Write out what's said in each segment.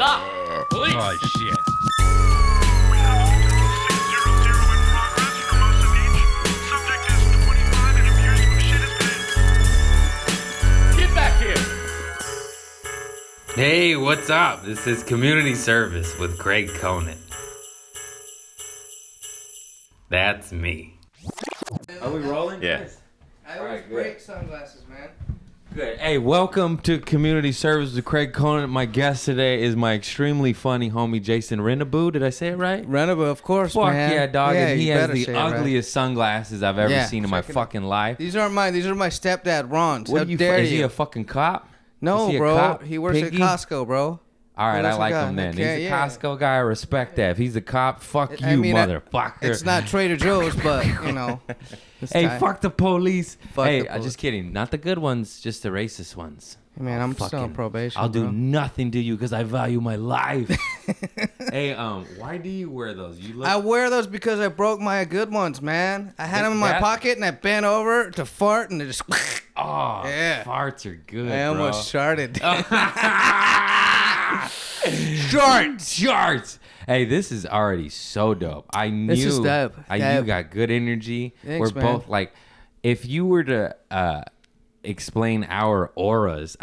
Stop! Police! Oh, shit. We have a multiple 600 in progress for most of each. Subject is 25 and appears to have shit his pants. Get back here! Hey, what's up? This is Community Service with Craig Conant. That's me. Are we rolling? Yeah. I always break sunglasses, man. Good. Hey, welcome to Community Service with Craig Conant. My guest today is my extremely funny homie Jason Rennebu. Did I say it right? Rennebu, of course, Fuck man. yeah, dog. Yeah, and he you has better the say it right. ugliest sunglasses I've ever Yeah, seen in my check it out. fucking life. These aren't mine. These are my stepdad, Ron's. What How are you? dare Is you? he a fucking cop? No, Is he a bro. cop? He works Piggy? at Costco, bro. All right, I That's a like guy. him then. Okay, He's a yeah. Costco guy. I respect that. If he's a cop, fuck you, I mean, motherfucker. It's not Trader Joe's, but, you know. it's Hey, time. fuck the police. Fuck Hey, the police. just kidding. Not the good ones, just the racist ones. Hey, man, I'm still on Fucking- probation, I'll do bro. nothing to you because I value my life. Hey, why do you wear those? You look. I wear those because I broke my good ones, man. I had them in my That- pocket, and I bent over to fart, and they just... Oh, Yeah. farts are good. I almost sharted. Charts. Hey, this is already so dope. I knew. This is dope. You Dope. got good energy. Thanks, We're man. both like, if you were to explain our auras,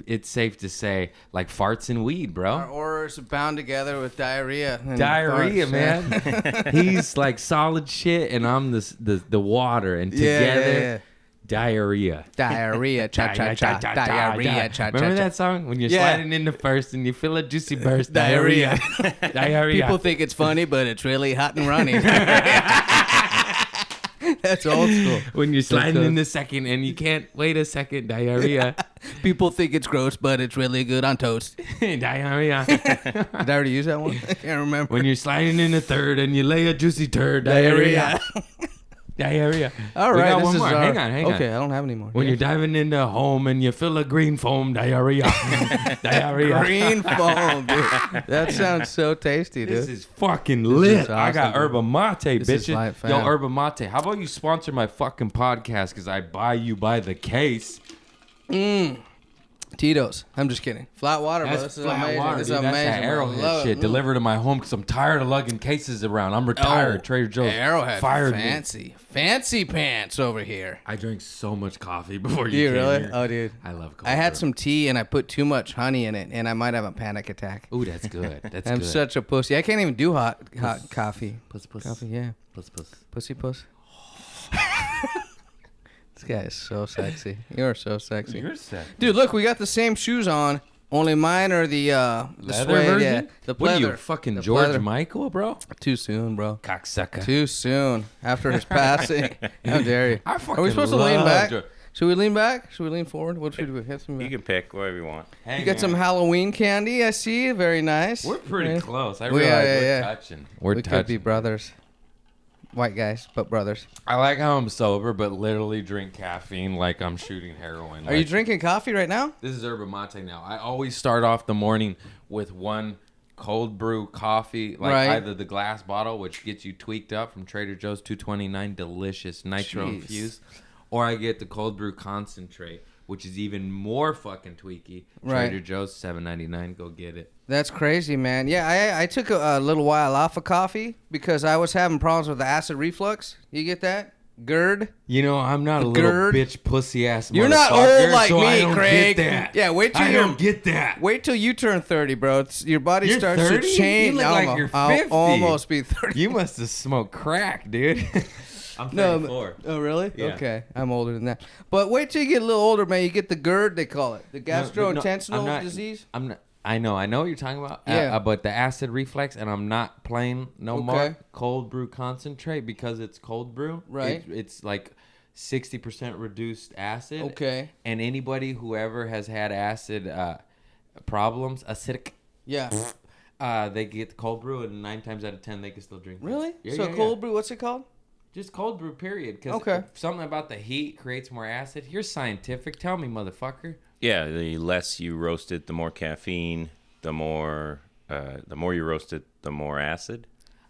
it's safe to say like farts and weed, bro. Our auras are bound together with diarrhea. And Diarrhea, farts, man. He's like solid shit, and I'm the water, and Yeah, together, yeah. diarrhea. Diarrhea, cha cha cha, diarrhea, cha cha cha. Remember that song when you're Yeah. sliding in the first and you feel a juicy burst? Diarrhea. Diarrhea. People think it's funny, but it's really hot and runny. That's old school. when you're sliding good. in the second and you can't wait a second, diarrhea. People think it's gross, but it's really good on toast. Diarrhea. Did I already use that one? I can't remember. When you're sliding in the third and you lay a juicy turd, diarrhea. Diarrhea. All We right, got this one is more. our... Hang on. Okay, I don't have any more. When you're diving into home and you feel a green foam, diarrhea. Diarrhea. green foam, dude. That sounds so tasty, dude. This is fucking lit. is I got awesome, yerba mate, This is bitches. light, Yo, fam. yerba mate. How about you sponsor my fucking podcast? Because I buy you by the case. Tito's. I'm just kidding. Flat water, bro. This is amazing. This is dude. amazing. That's that bro. Arrowhead Love shit it. delivered to my home because I'm tired of lugging cases around. I'm retired. Trader Joe's Arrowhead. fired me. Fancy pants over here. I drank so much coffee before Do you you came really? here. Oh, dude. I love coffee. I had some tea and I put too much honey in it, and I might have a panic attack. Ooh, that's good. That's I'm good. such a pussy. I can't even do hot coffee. Puss, puss. Coffee, yeah. Puss, puss. Pussy puss. This guy is so sexy. You're so sexy. You're sick. Dude, look, we got the same shoes on. Only mine are the Leather suede, version? yeah. The What are you, pleather. fucking The George pleather. Michael, bro? Too soon, bro. Cocksucker. Too soon. After his passing. How dare you? I Are fucking we supposed to lean love back? George. Should we lean back? Should we lean forward? What should we do? Hit some You can pick whatever you want. Hey, You got man. some Halloween candy, I see. Very nice. We're pretty Yeah. close. I We- realize yeah, we're yeah. touching. We're We touching. could be brothers. White guys, but brothers. I like how I'm sober, but literally drink caffeine like I'm shooting heroin. Are you drinking coffee right now? This is yerba mate now. I always start off the morning with one cold brew coffee, like Right. either the glass bottle, which gets you tweaked up from Trader Joe's, $2.29, delicious, nitro Jeez. infused, or I get the cold brew concentrate, which is even more fucking tweaky. Right. Trader Joe's, $7.99. Go get it. That's crazy, man. Yeah, I took a little while off of coffee because I was having problems with the acid reflux. You get that? GERD. You know, I'm not a The little GERD. bitch pussy ass. You're not motherfucker, old like so I me, don't Craig. Get that. Yeah, wait till I you're- don't get that. Wait till you turn 30, bro. Your body You're starts 30? to change. You look like you're I'll 50. almost be 30. You must have smoked crack, dude. I'm No, 34. oh really? Yeah. Okay, I'm older than that. But wait till you get a little older, man. You get the GERD, they call it, the gastrointestinal I'm not- disease. I'm not. I know what you're talking about. Yeah. But the acid reflux, and I'm not playing no Okay. more cold brew concentrate because it's cold brew. Right. It's like 60% reduced acid. Okay. And anybody who ever has had acid problems, acidic, Yeah. they get the cold brew, and 9 times out of 10 they can still drink. that. Really? Yeah, So yeah, cold yeah. brew, what's it called? Just cold brew, period. Because Okay. something about the heat creates more acid. You're scientific. Tell me, motherfucker. Yeah, the less you roast it, the more caffeine. The more you roast it, the more acid.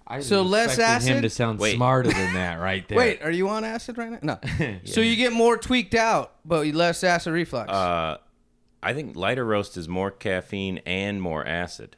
I was So less expecting him acid? to sound Wait. smarter than that right there. Wait, are you on acid right now? No. So you get more tweaked out, but less acid reflux. I I think lighter roast is more caffeine and more acid.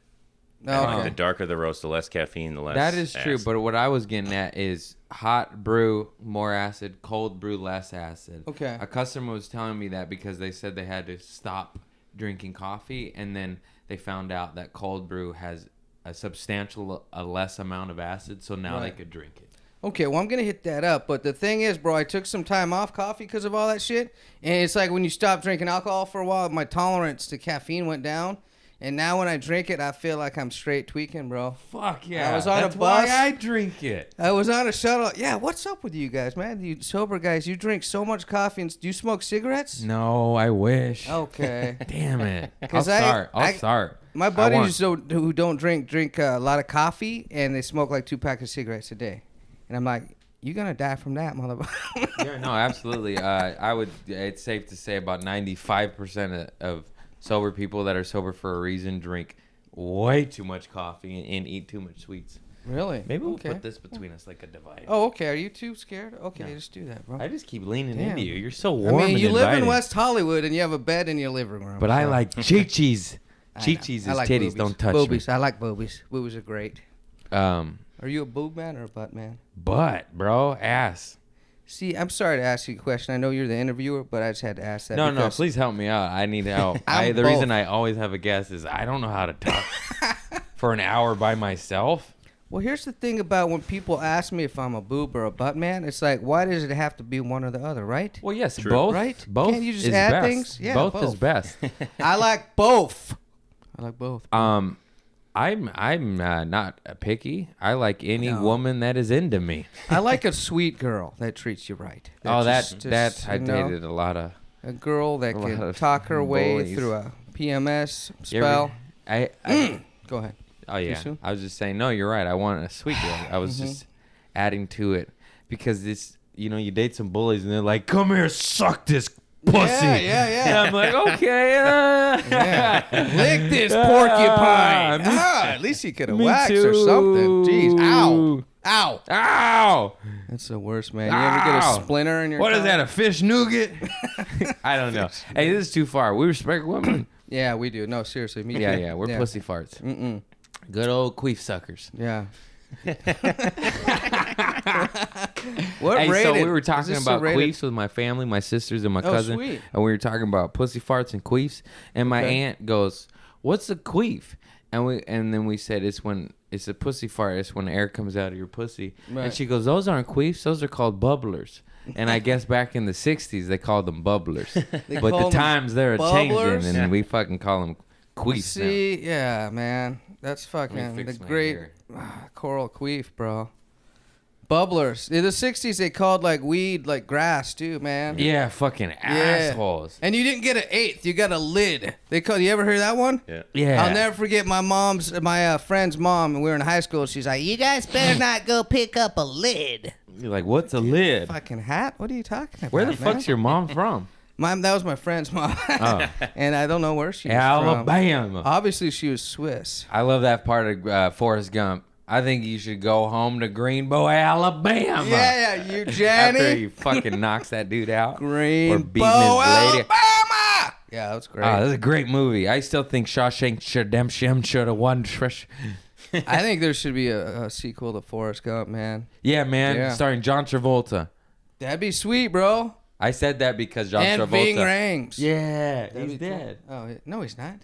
Oh, I think okay. the darker the roast, the less caffeine, the less. That is true, acid. but what I was getting at is hot brew more acid, cold brew less acid. Okay. A customer was telling me that because they said they had to stop drinking coffee, and then they found out that cold brew has a less amount of acid, so now they Right. could drink it. Okay, well, I'm going to hit that up. But the thing is, bro, I took some time off coffee because of all that shit. And it's like when you stop drinking alcohol for a while, my tolerance to caffeine went down. And now when I drink it, I feel like I'm straight tweaking, bro. Fuck yeah. I was on a That's bus. why I drink it. I was on a shuttle. Yeah, what's up with you guys, man? You sober guys, you drink so much coffee. And do you smoke cigarettes? No, I wish. Okay. Damn it. I'll 'Cause start. I- I'll start. My I buddies want- who don't drink a lot of coffee, and they smoke like 2 packs of cigarettes a day. And I'm like, you're going to die from that, motherfucker. Yeah, no, absolutely. I would. It's safe to say about 95% of sober people that are sober for a reason drink way too much coffee and eat too much sweets. Really? Maybe we'll Okay. put this between us like a divide. Oh, okay. Are you too scared? Okay, No. just do that, bro. I just keep leaning Damn. into you. You're so I warm mean, and you live in inviting. West Hollywood and you have a bed in your living room. But I so- like chi-chis. I know. Chi-chis I is like titties. boobies. Don't touch boobies. I like boobies. Boobies are great. me. Are you a boob man or a butt man? Butt, bro. Ass. See, I'm sorry to ask you a question. I know you're the interviewer, but I just had to ask that. No, because please help me out. I need help. I'm The reason both. I always have a guest is I don't know how to talk for an hour by myself. Well, here's the thing about when people ask me if I'm a boob or a butt man. It's like, why does it have to be one or the other, right? Well, yes, True. both. Right? Both Can't you just is add best. things? Yeah, both is both. best. I like both. I like both. I'm not picky. I like any No. woman that is into me. I like a sweet girl that treats you right. That I you know, dated a lot of. a girl that a lot can of talk her way bullies. through a PMS You ever- spell. I Go ahead. oh yeah. soon? I was just saying. No, you're right. I want a sweet girl. I was Mm-hmm. just adding to it because this. You date some bullies and they're like, "Come here, suck this pussy." Yeah. And I'm like, okay. Yeah. Lick this porcupine. At least you could have me waxed or something. Jeez. Ow. too. Ow. Ow! That's the worst, man. You ever get Ow. a splinter in your What is tongue? that? A fish nougat? I don't know. Hey, this is too far. We respect women. Yeah, we do. No, seriously. Me Yeah, too. yeah. We're pussy farts. Mm-mm. Good old queef suckers. Yeah. What Hey, rated? so we were Is talking this about rated? queefs with my family, my sisters, and my Oh, cousin, sweet. and we were talking about pussy farts and queefs. And my Okay. aunt goes, "What's a queef?" And then we said it's when it's a pussy fart. It's when air comes out of your pussy. Right. And she goes, "Those aren't queefs. Those are called bubblers." And I guess back in the '60s they called them bubblers, They but the call them times they're bubblers? changing, and we fucking call them queefs See, yeah, man. That's fucking the fix my great hair. coral queef, bro. Bubblers. In the 60s, they called like weed like grass, too, man. now. Yeah, fucking assholes. And you didn't get an eighth. You got a lid. They called. You ever hear that one? Yeah. Yeah, I'll never forget my friend's mom, and we were in high school. She's like, "You guys better not go pick up a lid." You're like, what's a lid? Fucking hat? What are you talking about? Where the man? fuck's your mom from? That was my friend's mom. Oh. And I don't know where she was from. Alabama. Obviously, she was Swiss. I love that part of Forrest Gump. I think you should go home to Greenbow, Alabama. Yeah, you After Johnny. he fucking knocks that dude out. Green Or beating his lady. Alabama. Yeah, that's great. Oh, that's a great movie. I still think Shawshank Redemption should have won. I think there should be a sequel to Forrest Gump, man. Yeah, man. Yeah. Starring John Travolta. That'd be sweet, bro. I said that because John And Travolta. Ving Rhames. Yeah, That'd he's be cool. dead. Oh, no, he's not.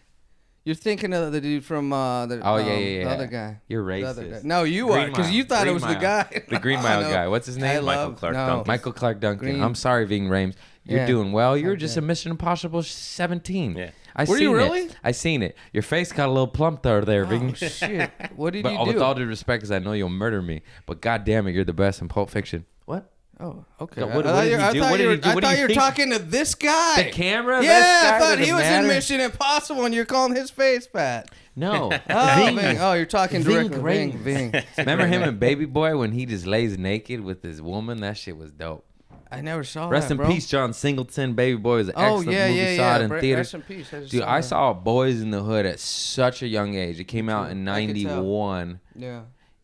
You're thinking of the dude from the Oh, yeah. the other guy. You're The other guy. racist. No, you Green are, because Mile. you thought it Green was the Mile. guy. The Green I Mile know. guy. What's his name? Michael Clark no. Duncan. Michael Clark Duncan. Green- I'm sorry, Ving Rhames. You're Yeah. doing well. You're Okay. just a Mission Impossible 17. Yeah. I Were seen you it. really? I seen it. Your face got a little plump there, Oh, Ving. shit. What did But you do? with all due respect, because I know you'll murder me. But God damn it, you're the best in Pulp Fiction. What? Oh, okay. What I did he thought do? you What did were- he do? I What do thought you you were think? talking to this guy. The camera? Yeah, This I guy thought doesn't he was matter? in Mission Impossible, and you're calling his face fat. No. Oh, Ving. Ving. Oh, you're talking Ving directly. Rhames. Ving. Remember him in Baby Boy when he just lays naked with his woman? That shit was dope. I never saw Rest that, in bro. peace, John Singleton. Baby Boy was an Oh, excellent yeah, movie. yeah, Saw yeah. it in theaters. Rest in peace. Dude, I that. saw Boys in the Hood at such a young age. It came out in I could tell. 91. Yeah.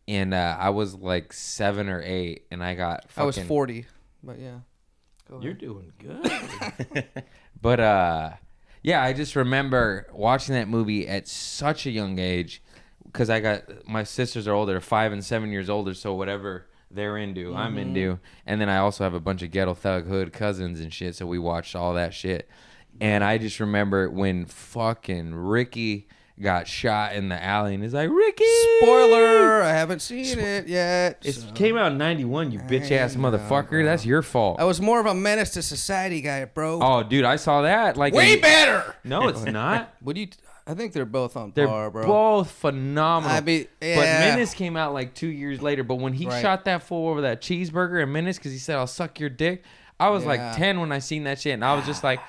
And I was like 7 or 8. And I got fucking... I was 40, but yeah. Go You're ahead. doing good. But Yeah, I just remember watching that movie at such a young age because my sisters are older, 5 and 7 years older, so whatever they're into, I'm into. And then I also have a bunch of ghetto thug hood cousins and shit, so we watched all that shit. And I just remember when fucking Ricky got shot in the alley and he's like, Ricky! Spoiler, I haven't seen it yet. It came out in 91, you bitch-ass motherfucker. That's your fault. I was more of a menace to society guy, bro. Oh, dude, I saw that. Like Way better! No, it's not. What do you... I think they're both on They're par, bro. both phenomenal. I mean, But yeah. Menace came out like 2 years later. But when he Right. shot that fool over that cheeseburger in Menace because he said, I'll suck your dick, I was like Yeah. 10 when I seen that shit. And I was just like,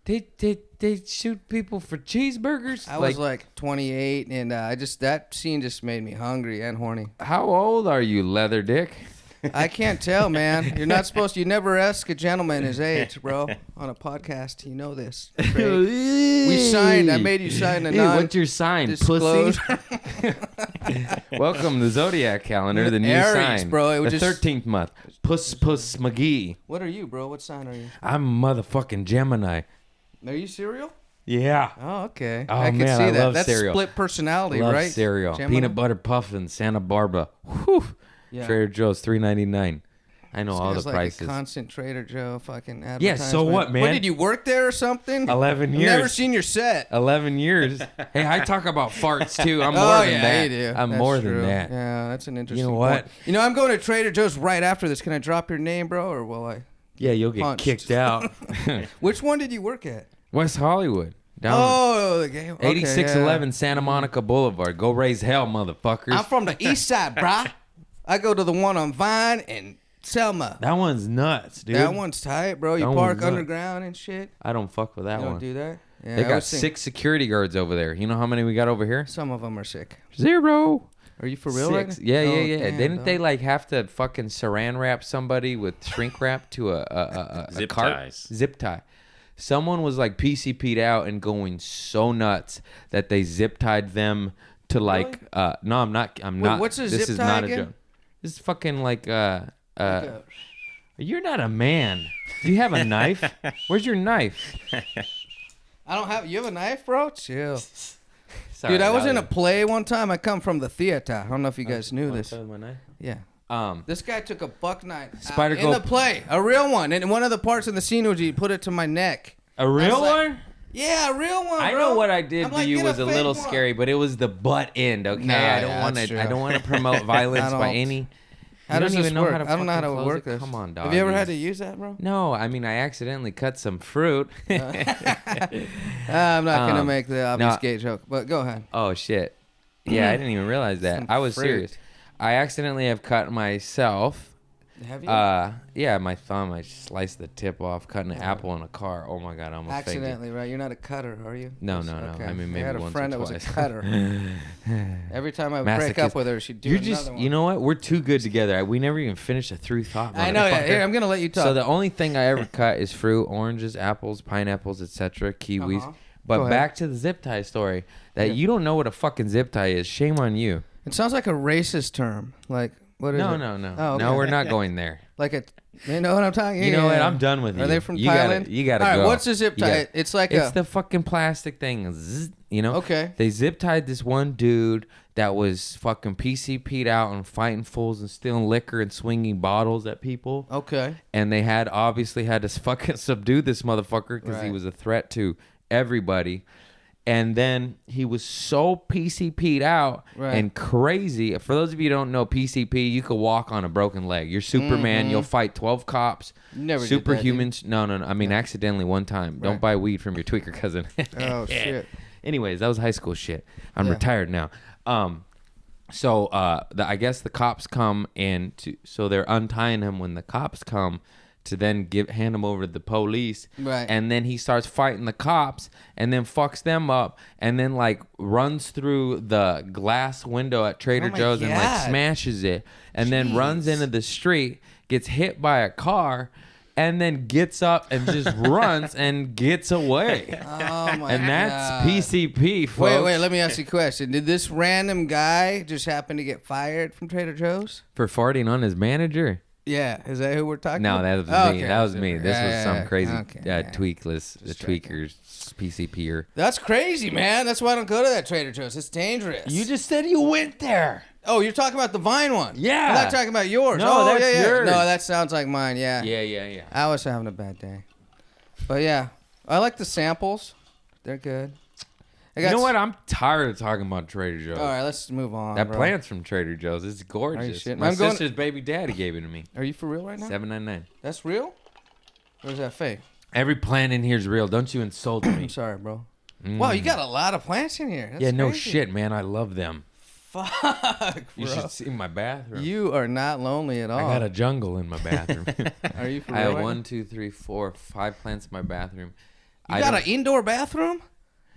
they shoot people for cheeseburgers? I was like 28, and that scene just made me hungry and horny. How old are you, leather dick? I can't tell, man. You're not supposed to. You never ask a gentleman his age, bro, on a podcast. You know this. Craig. I made you sign a Hey, what's your sign, pussy? Welcome to the Zodiac calendar, the new Aries, sign. bro. It was the just- 13th month. Puss McGee. What are you, bro? What sign are you? I'm motherfucking Gemini. Are you cereal? Yeah. Oh, okay. Oh, I can man, see I that. love That's cereal. split personality, Love right? cereal. Gemini? Peanut butter puff in Santa Barbara. Whew. Yeah. Trader Joe's $3.99. I know This all guy's the like prices. a constant Trader Joe fucking advertisement. Yeah, so what, man? What, did you work there or something? 11 I've years. never seen your set. 11 years. Hey, I talk about farts too. I'm more Oh, than yeah, that. you do. I'm That's more true. than that. Yeah, that's an interesting what? point. You know, I'm going to Trader Joe's right after this. Can I drop your name, bro, or will I? Yeah, you'll get Punched. kicked out. Which one did you work at? West Hollywood. Down Oh, the game. Okay, 8611 Santa Monica Boulevard. Go raise hell, motherfuckers. yeah. I'm from the east side, brah. I go to the one on Vine and Selma. That one's nuts, dude. That one's tight, bro. You That park one's nuts. underground and shit. I don't fuck with that You don't one. do that? Yeah, They I got was thinking- 6 security guards over there. You know how many we got over here? Some of them are sick. 0. Are you for real? 6. Right? Yeah, Oh, yeah. damn, Didn't dog. they like have to fucking saran wrap somebody with shrink wrap to a Zip cart? ties. Zip tie. Someone was like PCP'd out and going so nuts that they zip tied them to like. No, I'm not. I'm not. what's a this zip is tie not again? a joke. This is fucking like a- You're not a man. Do you have a knife? Where's your knife? I don't have. You have a knife, bro? Chill. Sorry, Dude, I was that in a play one time. I come from the theater. I don't know if you guys knew this. With my knife? Yeah. This guy took a buck knife Spider in go- the play, a real one. And one of the parts in the scene was he put it to my neck. A real I was like, one? Yeah, a real one. I bro. know what I did I'm to like, you "Get was a fake little one." scary, but it was the butt end. Okay, Nah, I don't yeah, want that's to. true. I don't want to promote violence by don't- any. How You does don't this even know work? how to I don't know how fucking to close work it? this. Come on, dog. Have you ever had to use that, bro? No, I mean I accidentally cut some fruit. I'm not gonna make the obvious no. gay joke, but go ahead. Oh shit! Yeah, I didn't even realize that. Some I was fruit. serious. I accidentally have cut myself. Have you? Yeah, my thumb. I sliced the tip off, cutting an apple in a car. Oh my god, I almost faked it. Accidentally, right? You're not a cutter, are you? No, no, no. Okay. I mean, I maybe had a once friend or that was a twice. cutter. Every time I would break Masochist. up with her, she'd do You're another just, one. you know what? We're too good together. We never even finished a through thought. I know. Yeah, motherfucker. here, I'm gonna let you talk. So the only thing I ever cut is fruit, oranges, apples, pineapples, etc., kiwis. Uh-huh. Go But ahead. back to the zip tie story. That Yeah. you don't know what a fucking zip tie is. Shame on you. It sounds like a racist term. Like what is No, it? no, no. Oh, okay. No, we're not going there. Like a. You know what I'm talking? You know Yeah. what? I'm done with you. Are they from You Thailand? gotta- you gotta All right, go. what's a zip You tie? gotta- It's like It's a. the fucking plastic thing. Zzz, you know? Okay. They zip tied this one dude that was fucking PCP'd out and fighting fools and stealing liquor and swinging bottles at people. Okay. And they had obviously had to fucking subdue this motherfucker because he Right. was a threat to everybody. And then he was so PCP'd out Right. and crazy. For those of you who don't know PCP, you could walk on a broken leg. You're Superman. You'll fight 12 cops. Never did that, dude. Superhumans. No. I mean, accidentally one time. Right. Don't buy weed from your tweaker cousin. Oh shit. Anyways, that was high school shit. I'm Yeah. retired now. So I guess the cops come so they're untying him when the cops come to then hand him over to the police. Right. And then he starts fighting the cops and then fucks them up and then like runs through the glass window at Trader Oh my Joe's and like God. smashes it and then runs into the street, gets hit by a car, and then gets up and just runs and gets away. Oh my And that's God. PCP, folks. Wait. Let me ask you a question. Did this random guy just happen to get fired from Trader Joe's? For farting on his manager. Yeah, is that who we're talking No, about? that was Oh, me. okay. That was me. This Yeah, was yeah, some yeah. crazy Okay, yeah. tweakless, the Just checking. tweakers, PCPer. That's crazy, man. That's why I don't go to that Trader Joe's. It's dangerous. You just said you went there. Oh, you're talking about the Vine one. Yeah. I'm not talking about yours. No, oh, that's yeah. yours. No, that sounds like mine. Yeah. Yeah. I was having a bad day. But yeah, I like the samples. They're good. I You got know what? I'm tired of talking about Trader Joe's. All right, let's move on. That bro. plant's from Trader Joe's. It's gorgeous. shitting? My I'm going- sister's baby daddy gave it to me. Are you for real right now? $7.99. That's real? Or is that fake? Every plant in here is real. Don't you insult me. I'm sorry, bro. Wow, you got a lot of plants in here. That's Yeah, no crazy. shit, man. I love them. Fuck, You bro. should see my bathroom. You are not lonely at all. I got a jungle in my bathroom. Are you for I real? have right 1, 2, 3, 4, 5 plants in my bathroom. now? You got an indoor bathroom?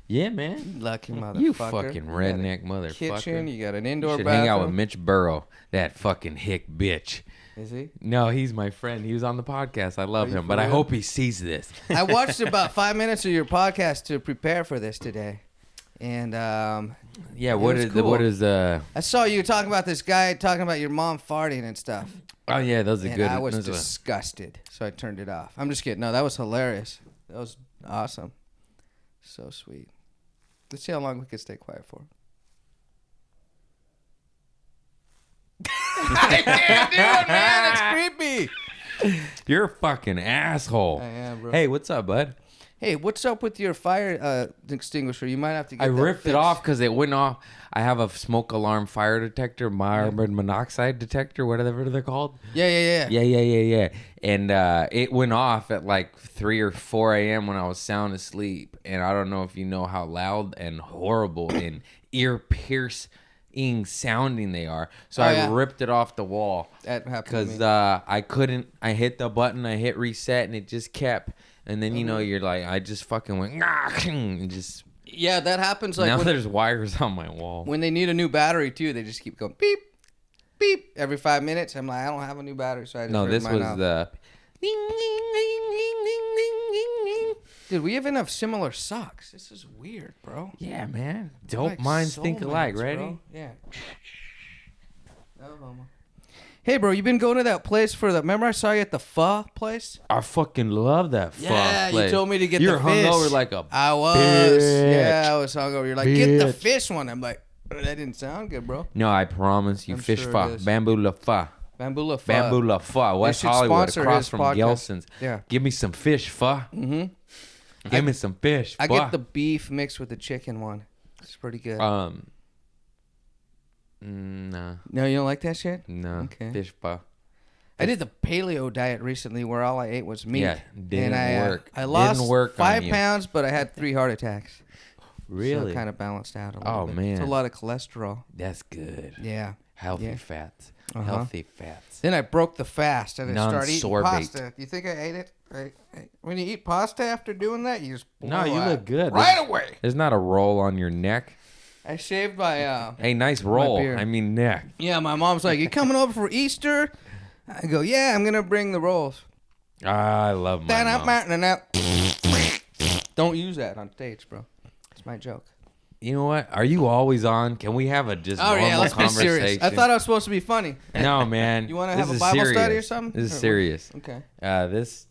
Yeah, man. Lucky motherfucker. You fucking You got a redneck motherfucker. Kitchen. You got an You indoor should bathroom. hang out with Mitch Burrow, that fucking hick bitch. Is he? No, he's my friend. He was on the podcast. I love Are you him, for but I real? hope he sees this. I watched about 5 minutes of your podcast to prepare for this today, and Yeah, was cool. what is I saw you talking about this guy talking about your mom farting and stuff, Oh yeah, those are and good. I was those are- disgusted, so I turned it off. I'm just kidding. No, that was hilarious. That was awesome. So sweet. Let's see how long we can stay quiet for. I can't do it, man. It's creepy. You're a fucking asshole. I am, bro. Hey, what's up, bud? Hey, what's up with your fire extinguisher? You might have to get I that ripped it fixed. off because it went off. I have a smoke alarm fire detector, carbon monoxide detector, whatever they're called. Yeah. Yeah. And it went off at like 3 or 4 a.m. when I was sound asleep. And I don't know if you know how loud and horrible and ear-piercing sounding they are. So Oh, I yeah. ripped it off the wall That happened to because me. I couldn't. I hit the button, I hit reset, and it just kept. And then, you know, you're like, I just fucking went, and just. Yeah, that happens like now when, there's wires on my wall. when they need a new battery too. They just keep going beep, beep every 5 minutes. I'm like, I don't have a new battery, so I just No, ripped this mine was off. the. Dude, we even have similar socks. This is weird, bro. Yeah, man. We're Dope like minds think alike. soulmates, Ready? bro. Yeah. No homo. Hey, bro, you been going to that place for the? Remember I saw you at the pho place? I fucking love that fuck Yeah, you place. told me to get You're the fish. hungover like a. I was. bitch. Yeah, I was hungover. You're like, get the Bitch. fish one. I'm like, that didn't sound good, bro. No, I promise you, I'm fish sure it pho, is. bamboo la pho, Bamboo La Pho. bamboo la pho, West should Hollywood, sponsor across his from podcast. Gelson's. Yeah. Give me some fish pho. Mm-hmm. Give me some fish. I pho. get the beef mixed with the chicken one. It's pretty good. No, No, you don't like that shit? no, Okay. fish pho. I did the paleo diet recently where all I ate was meat. Yeah, didn't and work. I lost Didn't work on 5 you. pounds, but I had 3 heart attacks. Really? So kind of balanced out a little Oh, bit. man. It's a lot of cholesterol. That's good. Yeah. Healthy Yeah. fats. Uh-huh. Healthy fats. Then I broke the fast and I started eating Non-sorbate. pasta. You think I ate it? When you eat pasta after doing that, you just No, blow you out. look good. Right away. There's not a roll on your neck. I shaved my Hey, nice roll. beard. I mean neck. Yeah, my mom's like, "You coming over for Easter?" I go, "Yeah, I'm gonna bring the rolls." I love my mom. Don't use that on stage, bro. It's my joke. You know what? Are you always on? Can we have a just Oh normal yeah, let's be conversation? serious. I thought I was supposed to be funny. No, man. You wanna This have a is Bible study serious. or something? This Or is what? serious. Okay. This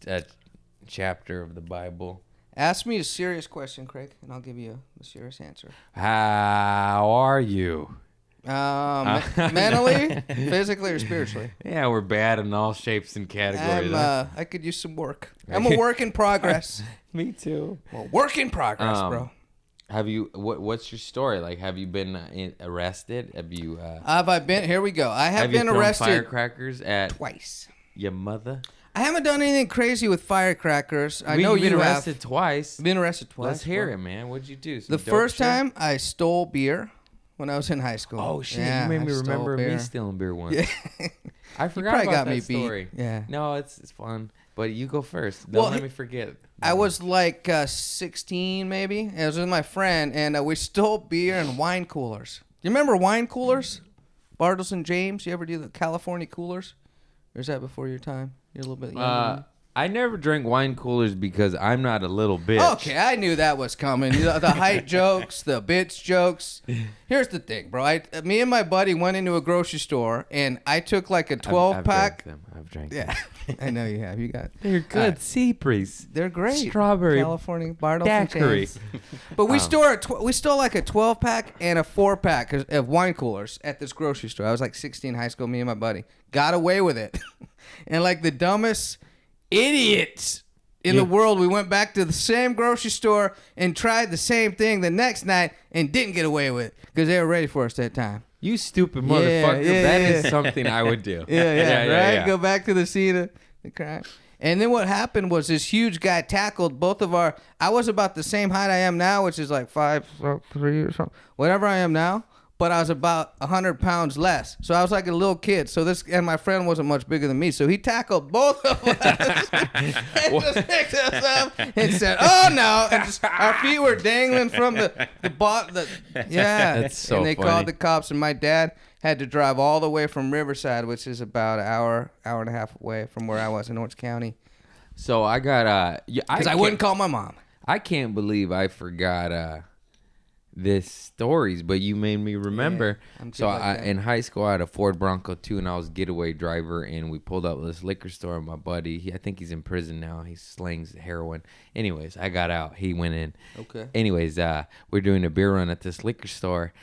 chapter of the Bible. Ask me a serious question, Craig, and I'll give you a serious answer. How are you? Mentally, physically, or spiritually? Yeah, we're bad in all shapes and categories. huh? I could use some work. I'm a work in progress. Me too. Well, work in progress, bro. Have you? What's your story? Like, have you been arrested? Have you? Have I been? Here we go. I have you been thrown arrested firecrackers at twice. your mother? I haven't done anything crazy with firecrackers. I know You've been you arrested have. twice. Been arrested twice. Let's hear bro. it, man. What'd you do? Some The dope first shit? time I stole beer when I was in high school. Oh shit! Yeah, you made I me stole remember me beer. stealing beer once. Yeah. I forgot probably about got that me beat. story. Yeah. No, it's fun. But you go first. Don't Well, let me forget. I was like 16 maybe. I was with my friend and we stole beer and wine coolers. You remember wine coolers? Bartles and James? You ever do the California coolers? Or is that before your time? You're a little bit younger. I never drank wine coolers because I'm not a little bitch. Okay, I knew that was coming. The height jokes, the bitch jokes. Here's the thing, bro. Me and my buddy went into a grocery store, and I took like a 12-pack. I've drank Yeah, I know you have. You got. They're good. Sea breeze. They're great. Strawberry. California Bartles and Daiquiri. Chains. But we we stole like a 12-pack and a 4-pack of wine coolers at this grocery store. I was like 16 in high school. Me and my buddy got away with it, and like the dumbest idiots in the world, we went back to the same grocery store and tried the same thing the next night and didn't get away with it because they were ready for us that time. You stupid motherfucker. That is something I would do. Right? Go back to the scene of the crime. And then what happened was this huge guy tackled both of our... I was about the same height I am now, which is like 5'3" or something. Whatever I am now. But I was about 100 pounds less. So I was like a little kid. So and my friend wasn't much bigger than me. So he tackled both of us and just picked us up and said, "Oh no!" And just, our feet were dangling from the bottom. Yeah, That's so And they funny. called the cops, and my dad had to drive all the way from Riverside, which is about an hour and a half away from where I was in Orange County. So I got Because I wouldn't call my mom. I can't believe I forgot this stories, but you made me remember. I'm good So like that. in high school, I had a Ford Bronco too, and I was getaway driver, and we pulled up this liquor store. And my buddy, I think he's in prison now. He slings heroin. Anyways, I got out. He went in. Okay. Anyways, we're doing a beer run at this liquor store,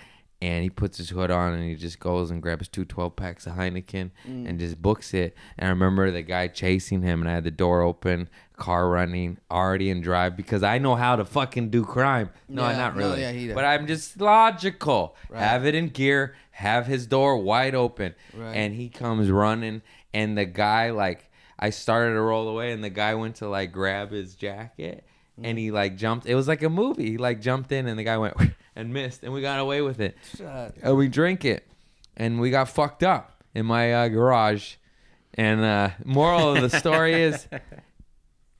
and he puts his hood on, and he just goes and grabs 2 12-packs of Heineken and just books it. And I remember the guy chasing him, and I had the door open, car running, already in drive, because I know how to fucking do crime. No, Yeah, not no, really. yeah, he does. But I'm just logical. Right. Have it in gear, have his door wide open. Right. And he comes running, and the guy, like, I started to roll away, and the guy went to, like, grab his jacket. And he like jumped. It was like a movie. He like jumped in, and the guy went and missed, and we got away with it. And we drank it, and we got fucked up in my garage. And moral of the story is,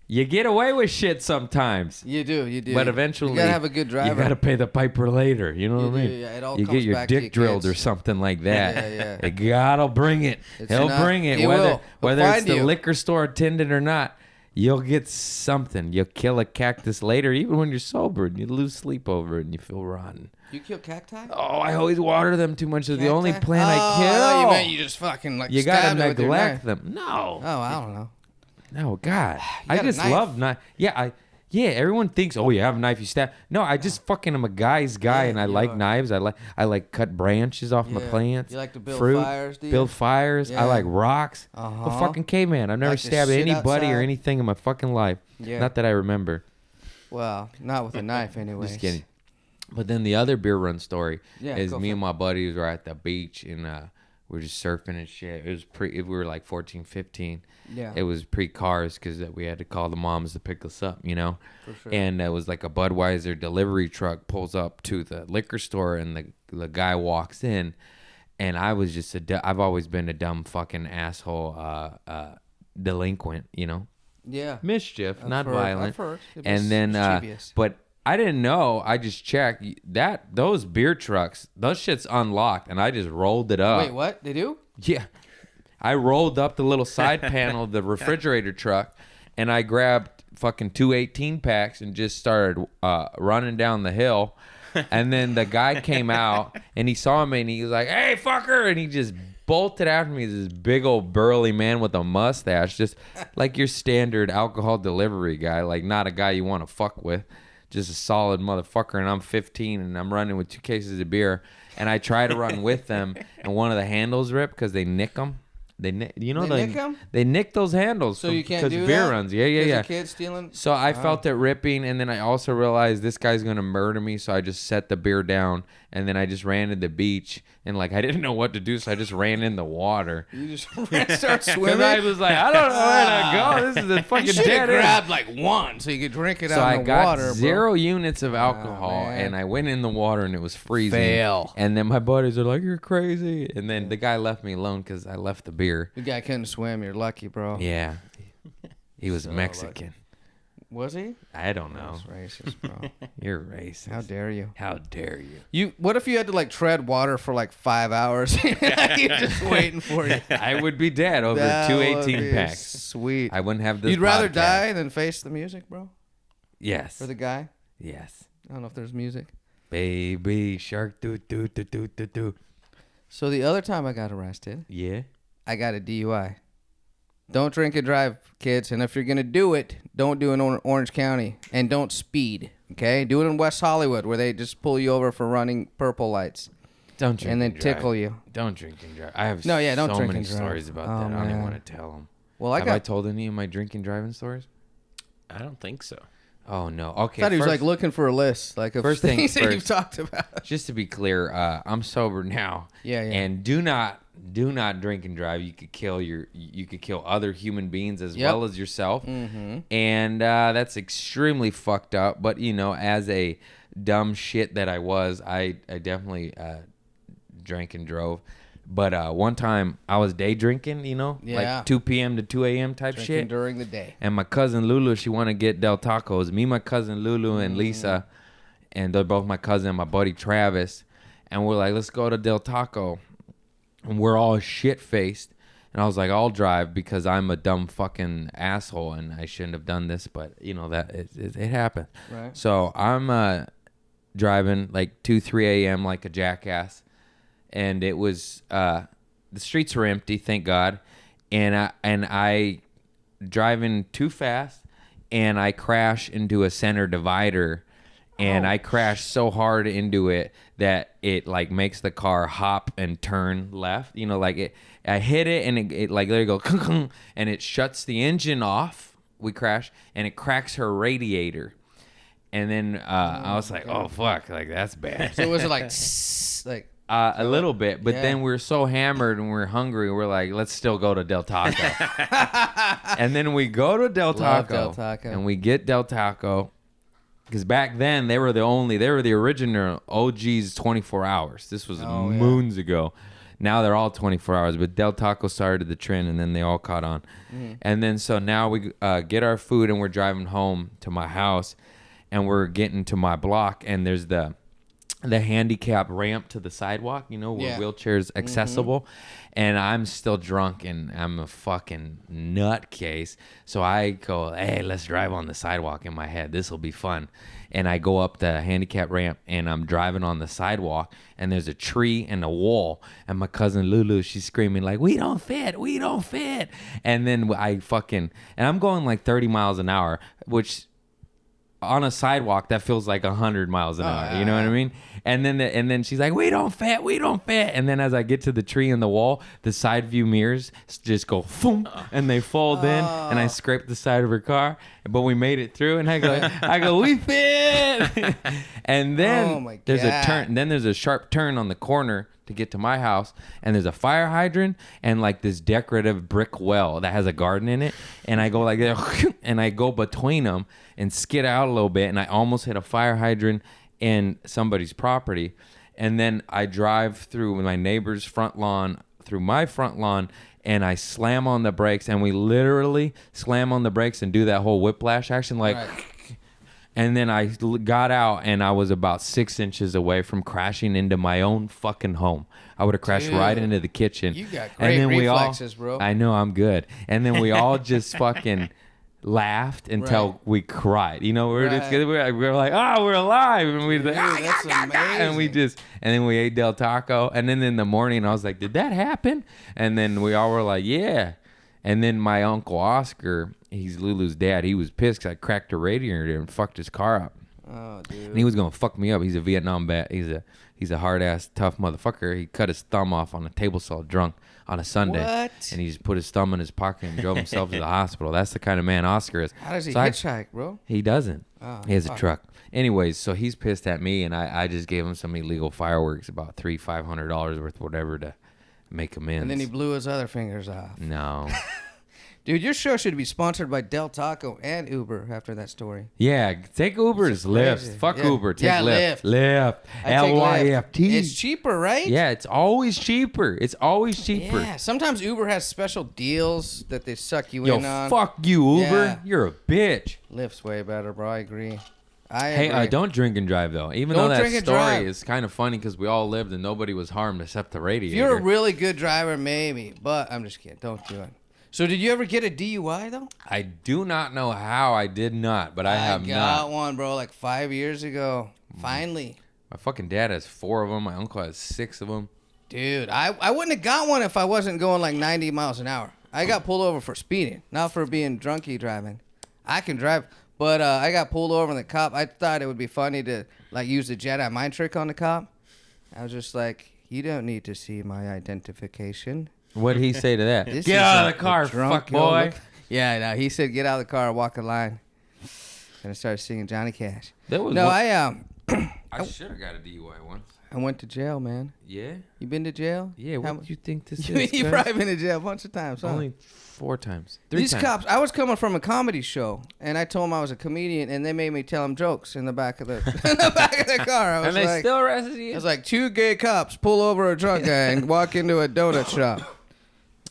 you get away with shit sometimes, You do. but eventually you gotta have a good driver. You gotta pay the piper later. You know You what I do, mean? yeah. It all You comes get your back to dick your drilled kids. or something like that. Yeah. The God'll bring it. It's He'll enough. bring it, He whether will. whether He'll it's find the you. liquor store attendant or not. You'll get something. You'll kill a cactus later, even when you're sober, and you lose sleep over it, and you feel rotten. You kill cacti? Oh, I always water them too much. They're the only Cacti? plant I kill. Oh, you meant you just fucking like You gotta stabbed it with your neglect knife. them. No, Oh, I don't know. no, God, You I got a just knife. love knife. Yeah, everyone thinks, oh, you have a knife, you stab. No, I just fucking am a guy's guy, Yeah, and I you like are. knives. I like cut branches off my Yeah. plants. You like to build fruit, fires, do you? Build fires. Yeah. I like rocks. Uh-huh. I'm a fucking caveman. I've never Like to stabbed sit anybody or outside. anything in my fucking life. Yeah. Not that I remember. Well, not with a knife, anyways. Just kidding. But then the other beer run story Yeah, is go me for and my buddies were at the beach, and we were just surfing and shit. It was we were like 14, 15. Yeah. It was pre-cars because we had to call the moms to pick us up, you know. For sure. And it was like a Budweiser delivery truck pulls up to the liquor store, and the guy walks in, and I was just I've always been a dumb fucking asshole delinquent, you know. Yeah. Mischief, I've not heard- violent. I've heard. It was And then, mischievous. but I didn't know. I just checked that those beer trucks, those shit's unlocked, and I just rolled it up. Wait, what? They do? Yeah, I rolled up the little side panel of the refrigerator truck, and I grabbed fucking 2 18-packs and just started running down the hill. And then the guy came out, and he saw me, and he was like, "Hey, fucker!" And he just bolted after me. This big old burly man with a mustache, just like your standard alcohol delivery guy, like not a guy you want to fuck with, just a solid motherfucker. And I'm 15, and I'm running with 2 cases of beer, and I try to run with them, and one of the handles ripped because they nick them. They nick them? They nick those handles. So you can't do because beer that? runs. Yeah. There's a kid stealing? So I felt it ripping, and then I also realized this guy's gonna murder me. So I just set the beer down, and then I just ran to the beach, and like I didn't know what to do, so I just ran in the water. You just start And swimming? I was like, I don't know where to go. This is a fucking You should have dead end. grabbed like one so you could drink it So out I in the got water, bro. 0 units of alcohol, man. and I went in the water, and it was freezing. Fail. And then my buddies are like, "You're crazy." And then the guy left me alone because I left the beer. The guy couldn't swim. You're lucky, bro. Yeah, he was So Mexican. Was he? I don't know. That's racist, bro. You're racist. How dare you? How dare you? What if you had to like tread water for like 5 hours? You're just waiting for you. I would be dead over That two would 18 be packs. Sweet. I wouldn't have this. You'd rather podcast. die than face the music, bro? Yes. For the guy? Yes. I don't know if there's music. Baby shark do do do do do do. So the other time I got arrested, Yeah. I got a DUI. Don't drink and drive, kids. And if you're going to do it, don't do it in Orange County. And don't speed, okay? Do it in West Hollywood where they just pull you over for running purple lights. Don't drink And then drive. tickle you. Don't drink and drive. I have No, yeah, don't so drink many and drive. stories about Oh, that. I don't even man. want to tell them. Well, Have I told any of my drinking driving stories? I don't think so. Oh no. Okay. thought he was first- like looking for a list, like of First things things that you've first. talked about. Just to be clear, I'm sober now. Yeah, yeah. And do not drink and drive. You could kill other human beings as Yep. well as yourself. Mm-hmm. And that's extremely fucked up. But as a dumb shit that I was, I definitely drank and drove. But one time I was day drinking, Yeah. like 2 p.m. to 2 a.m. type Drinking shit. during the day. And my cousin Lulu, she wanted to get Del Tacos. Me, my cousin Lulu, and Lisa, and they're both my cousin and my buddy Travis. And we're like, let's go to Del Taco. And we're all shit-faced. And I was like, I'll drive because I'm a dumb fucking asshole and I shouldn't have done this. But, that it happened. Right. So I'm driving like 2, 3 a.m. like a jackass. And it was, the streets were empty, thank God. And I driving too fast, and I crash into a center divider, and I crash so hard into it that it like makes the car hop and turn left. I hit it, and it like there you go, and it shuts the engine off. We crash, and it cracks her radiator. And then I was like, oh fuck, like that's bad. So was it like, like? A little bit, but Yeah. then we're so hammered and we're hungry. We're like, let's still go to Del Taco. And then we go to Del Love Taco, Del Taco. and we get Del Taco because back then they were the original OGs 24 hours. This was Oh, yeah. moons ago. Now they're all 24 hours, but Del Taco started the trend, and then they all caught on. And then so now we get our food, and we're driving home to my house, and we're getting to my block, and there's the handicap ramp to the sidewalk, where Yeah. wheelchairs accessible. And I'm still drunk and I'm a fucking nutcase. So I go, hey, let's drive on the sidewalk in my head. This will be fun. And I go up the handicap ramp and I'm driving on the sidewalk and there's a tree and a wall. And my cousin Lulu, she's screaming like, we don't fit. And then and I'm going like 30 miles an hour, which on a sidewalk that feels like 100 miles an hour. You know what I mean? And then she's like, we don't fit. And then as I get to the tree and the wall, the side view mirrors just go boom, and they fold in, and I scrape the side of her car. But we made it through, and I go, we fit. And then Oh my there's a God. turn. Then there's a sharp turn on the corner to get to my house, and there's a fire hydrant and like this decorative brick well that has a garden in it, and I go like that, and I go between them and skid out a little bit, and I almost hit a fire hydrant in somebody's property, and then I drive through my neighbor's front lawn, through my front lawn, and I slam on the brakes, and we literally slam on the brakes and do that whole whiplash action, like. Right. And then I got out, and I was about 6 inches away from crashing into my own fucking home. I would have crashed right Dude, into the kitchen. you got And great then we reflexes, bro. I know, I'm good. And then we all just fucking laughed until Right. we cried. We're just Right. we're like, oh, we're alive, and we like, Dude, that's and we amazing. and then we ate Del Taco, and then in the morning I was like, did that happen? And then we all were like, yeah. And then my uncle Oscar, he's Lulu's dad, he was pissed 'cause I cracked a radiator and fucked his car up. Oh, dude. And he was gonna fuck me up. He's a Vietnam vet. He's a hard ass tough motherfucker. He cut his thumb off on a table saw drunk on a Sunday. What? And he just put his thumb in his pocket and drove himself to the hospital. That's the kind of man Oscar is. How does he So I- hitchhike, bro? He doesn't. Oh, He has a fuck. truck. Anyways, so he's pissed at me, and I just gave him some illegal fireworks, about $500 worth, whatever, to make amends. And then he blew his other fingers off. No. Dude, your show should be sponsored by Del Taco and Uber after that story. Yeah, take Ubers, Lyfts. Fuck Yeah. Uber, take Yeah, Lyft. Lyft. Lyft. I take Lyft. L-Y-F-T. It's cheaper, right? Yeah, it's always cheaper. It's always cheaper. Yeah. Sometimes Uber has special deals that they suck you Yo, in on. fuck you, Uber. Yeah. You're a bitch. Lyft's way better, bro. I agree. Hey, agree. don't drink and drive though. Even Don't though that drink and story drive. is kind of funny because we all lived and nobody was harmed except the If radiator. you're a really good driver, maybe. But I'm just kidding. Don't do it. So did you ever get a DUI, though? I do not know how I did not, but I have got not. one, bro, like 5 years ago. Finally. My fucking dad has 4 of them. My uncle has 6 of them. Dude, I wouldn't have got one if I wasn't going like 90 miles an hour. I got pulled over for speeding, not for being drunky driving. I can drive, but I got pulled over and the cop, I thought it would be funny to like use the Jedi mind trick on the cop. I was just like, you don't need to see my identification. What did he say to that? This Get is out a- of the car, a drunk fuck boy. look. Yeah, no, he said, get out of the car, walk a line. And I started singing Johnny Cash. That was No, one- I should have got a DUI once. I went to jail, man. Yeah? You been to jail? Yeah, what How- do you think this You is? cuz? probably been to jail a bunch of times, huh? Only 4 times. 3 These times. cops, I was coming from a comedy show, and I told them I was a comedian, and they made me tell them jokes in the back of the in the back of the car. I was And they like, still arrested you? it was like 2 gay cops pull over a drunk guy and walk into a donut shop.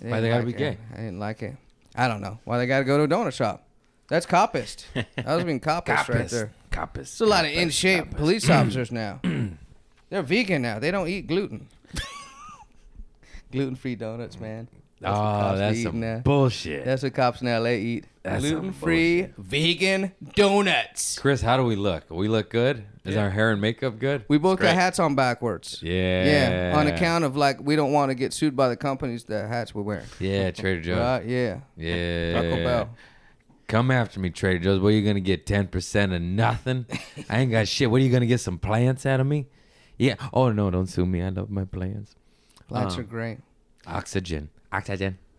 I Why didn't they gotta like be it. gay? I didn't like it. I don't know why they gotta go to a donut shop. That's copist. I was being copist right there. Coppers. There's a lot of in shape police officers now. They're vegan now. They don't eat gluten. Gluten-free donuts, man. That's what Oh, cops that's be some eating now. bullshit. That's what cops in LA eat. That's some Gluten-free vegan donuts. Chris, how do we look? We look good? Is our hair and makeup good? We both got great. hats on backwards. Yeah. Yeah, on account of like we don't want to get sued by the companies that hats we're wearing. Yeah, Trader Joe's. Right? Yeah. Yeah. Taco Bell. Come after me, Trader Joe's. What, are you going to get 10% of nothing? I ain't got shit. What, are you going to get some plants out of me? Yeah. Oh, no, don't sue me. I love my plants. Plants are great. Oxygen.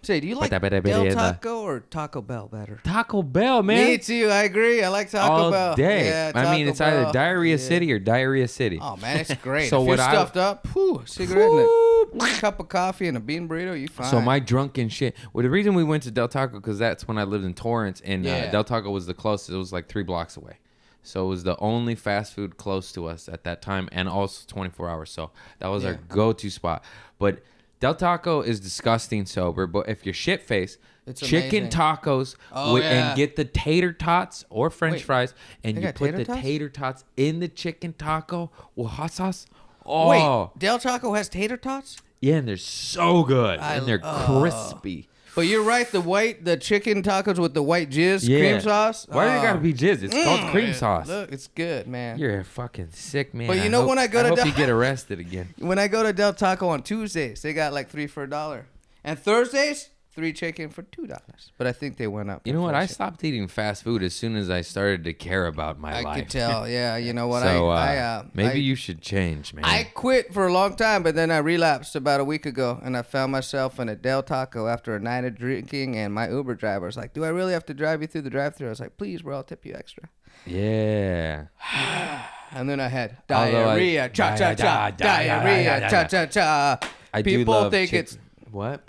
Say, do you like Bada, bada, Del bada, Taco or Taco Bell better? Taco Bell, man. Me too. I agree. I like Taco All Bell. day. Yeah, I mean, Taco it's either Bell. Diarrhea Yeah. City or Diarrhea City. Oh man, it's great. So if what you're I- stuffed up, cigarette in it. Cup of coffee and a bean burrito, you fine. So my drunken shit. Well, the reason we went to Del Taco because that's when I lived in Torrance, and Yeah. Del Taco was the closest. It was like 3 blocks away, so it was the only fast food close to us at that time, and also 24 hours. So that was our go-to spot. But Del Taco is disgusting sober. But if you're shit faced, It's chicken amazing. tacos Oh, yeah. and get the tater tots or French Wait, fries, and they you got put tater the tots? tater tots in the chicken taco with hot sauce. Oh, Wait, Del Taco has tater tots? yeah, and they're so good, and they're crispy. But you're right. The chicken tacos with the white jizz cream sauce. Why do you gotta be jizz? It's called cream yeah, sauce. Look, it's good, man. You're a fucking sick man. But you know hope, when I go to hope Del- you get arrested again. When I go to Del Taco on Tuesdays, they got like 3 for $1, and Thursdays 3 chicken for $2. But I think they went up. You know what? I inflation. stopped eating fast food as soon as I started to care about my I life. could tell. Yeah, you know what? So I- maybe you should change, man. I quit for a long time, but then I relapsed about a week ago, and I found myself in a Del Taco after a night of drinking, and my Uber driver was like, do I really have to drive you through the drive-thru? I was like, please, bro, I'll tip you extra. Yeah. And then I had Although diarrhea, cha-cha-cha, diarrhea, cha-cha-cha. I do People love think Chick- it's... what?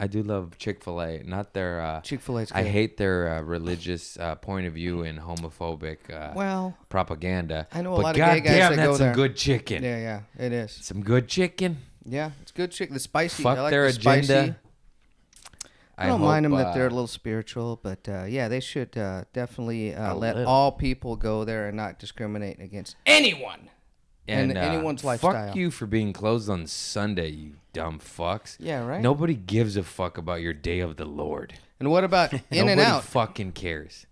I do love Chick-fil-A, not their. Chick-fil-A's I good. hate their religious point of view and homophobic Well, propaganda. I know a but lot of gay guys goddamn, that that's go some there. good chicken. yeah, it is. Some good chicken. Yeah, it's good chicken. The spicy. Fuck I like their the spicy. agenda. I don't mind them that hope, they're a little spiritual, but yeah, they should definitely let little. all people go there and not discriminate against anyone. And anyone's lifestyle. Fuck you for being closed on Sunday, you dumb fucks. Yeah, right? Nobody gives a fuck about your day of the Lord. And what about In and Nobody Out? fucking cares.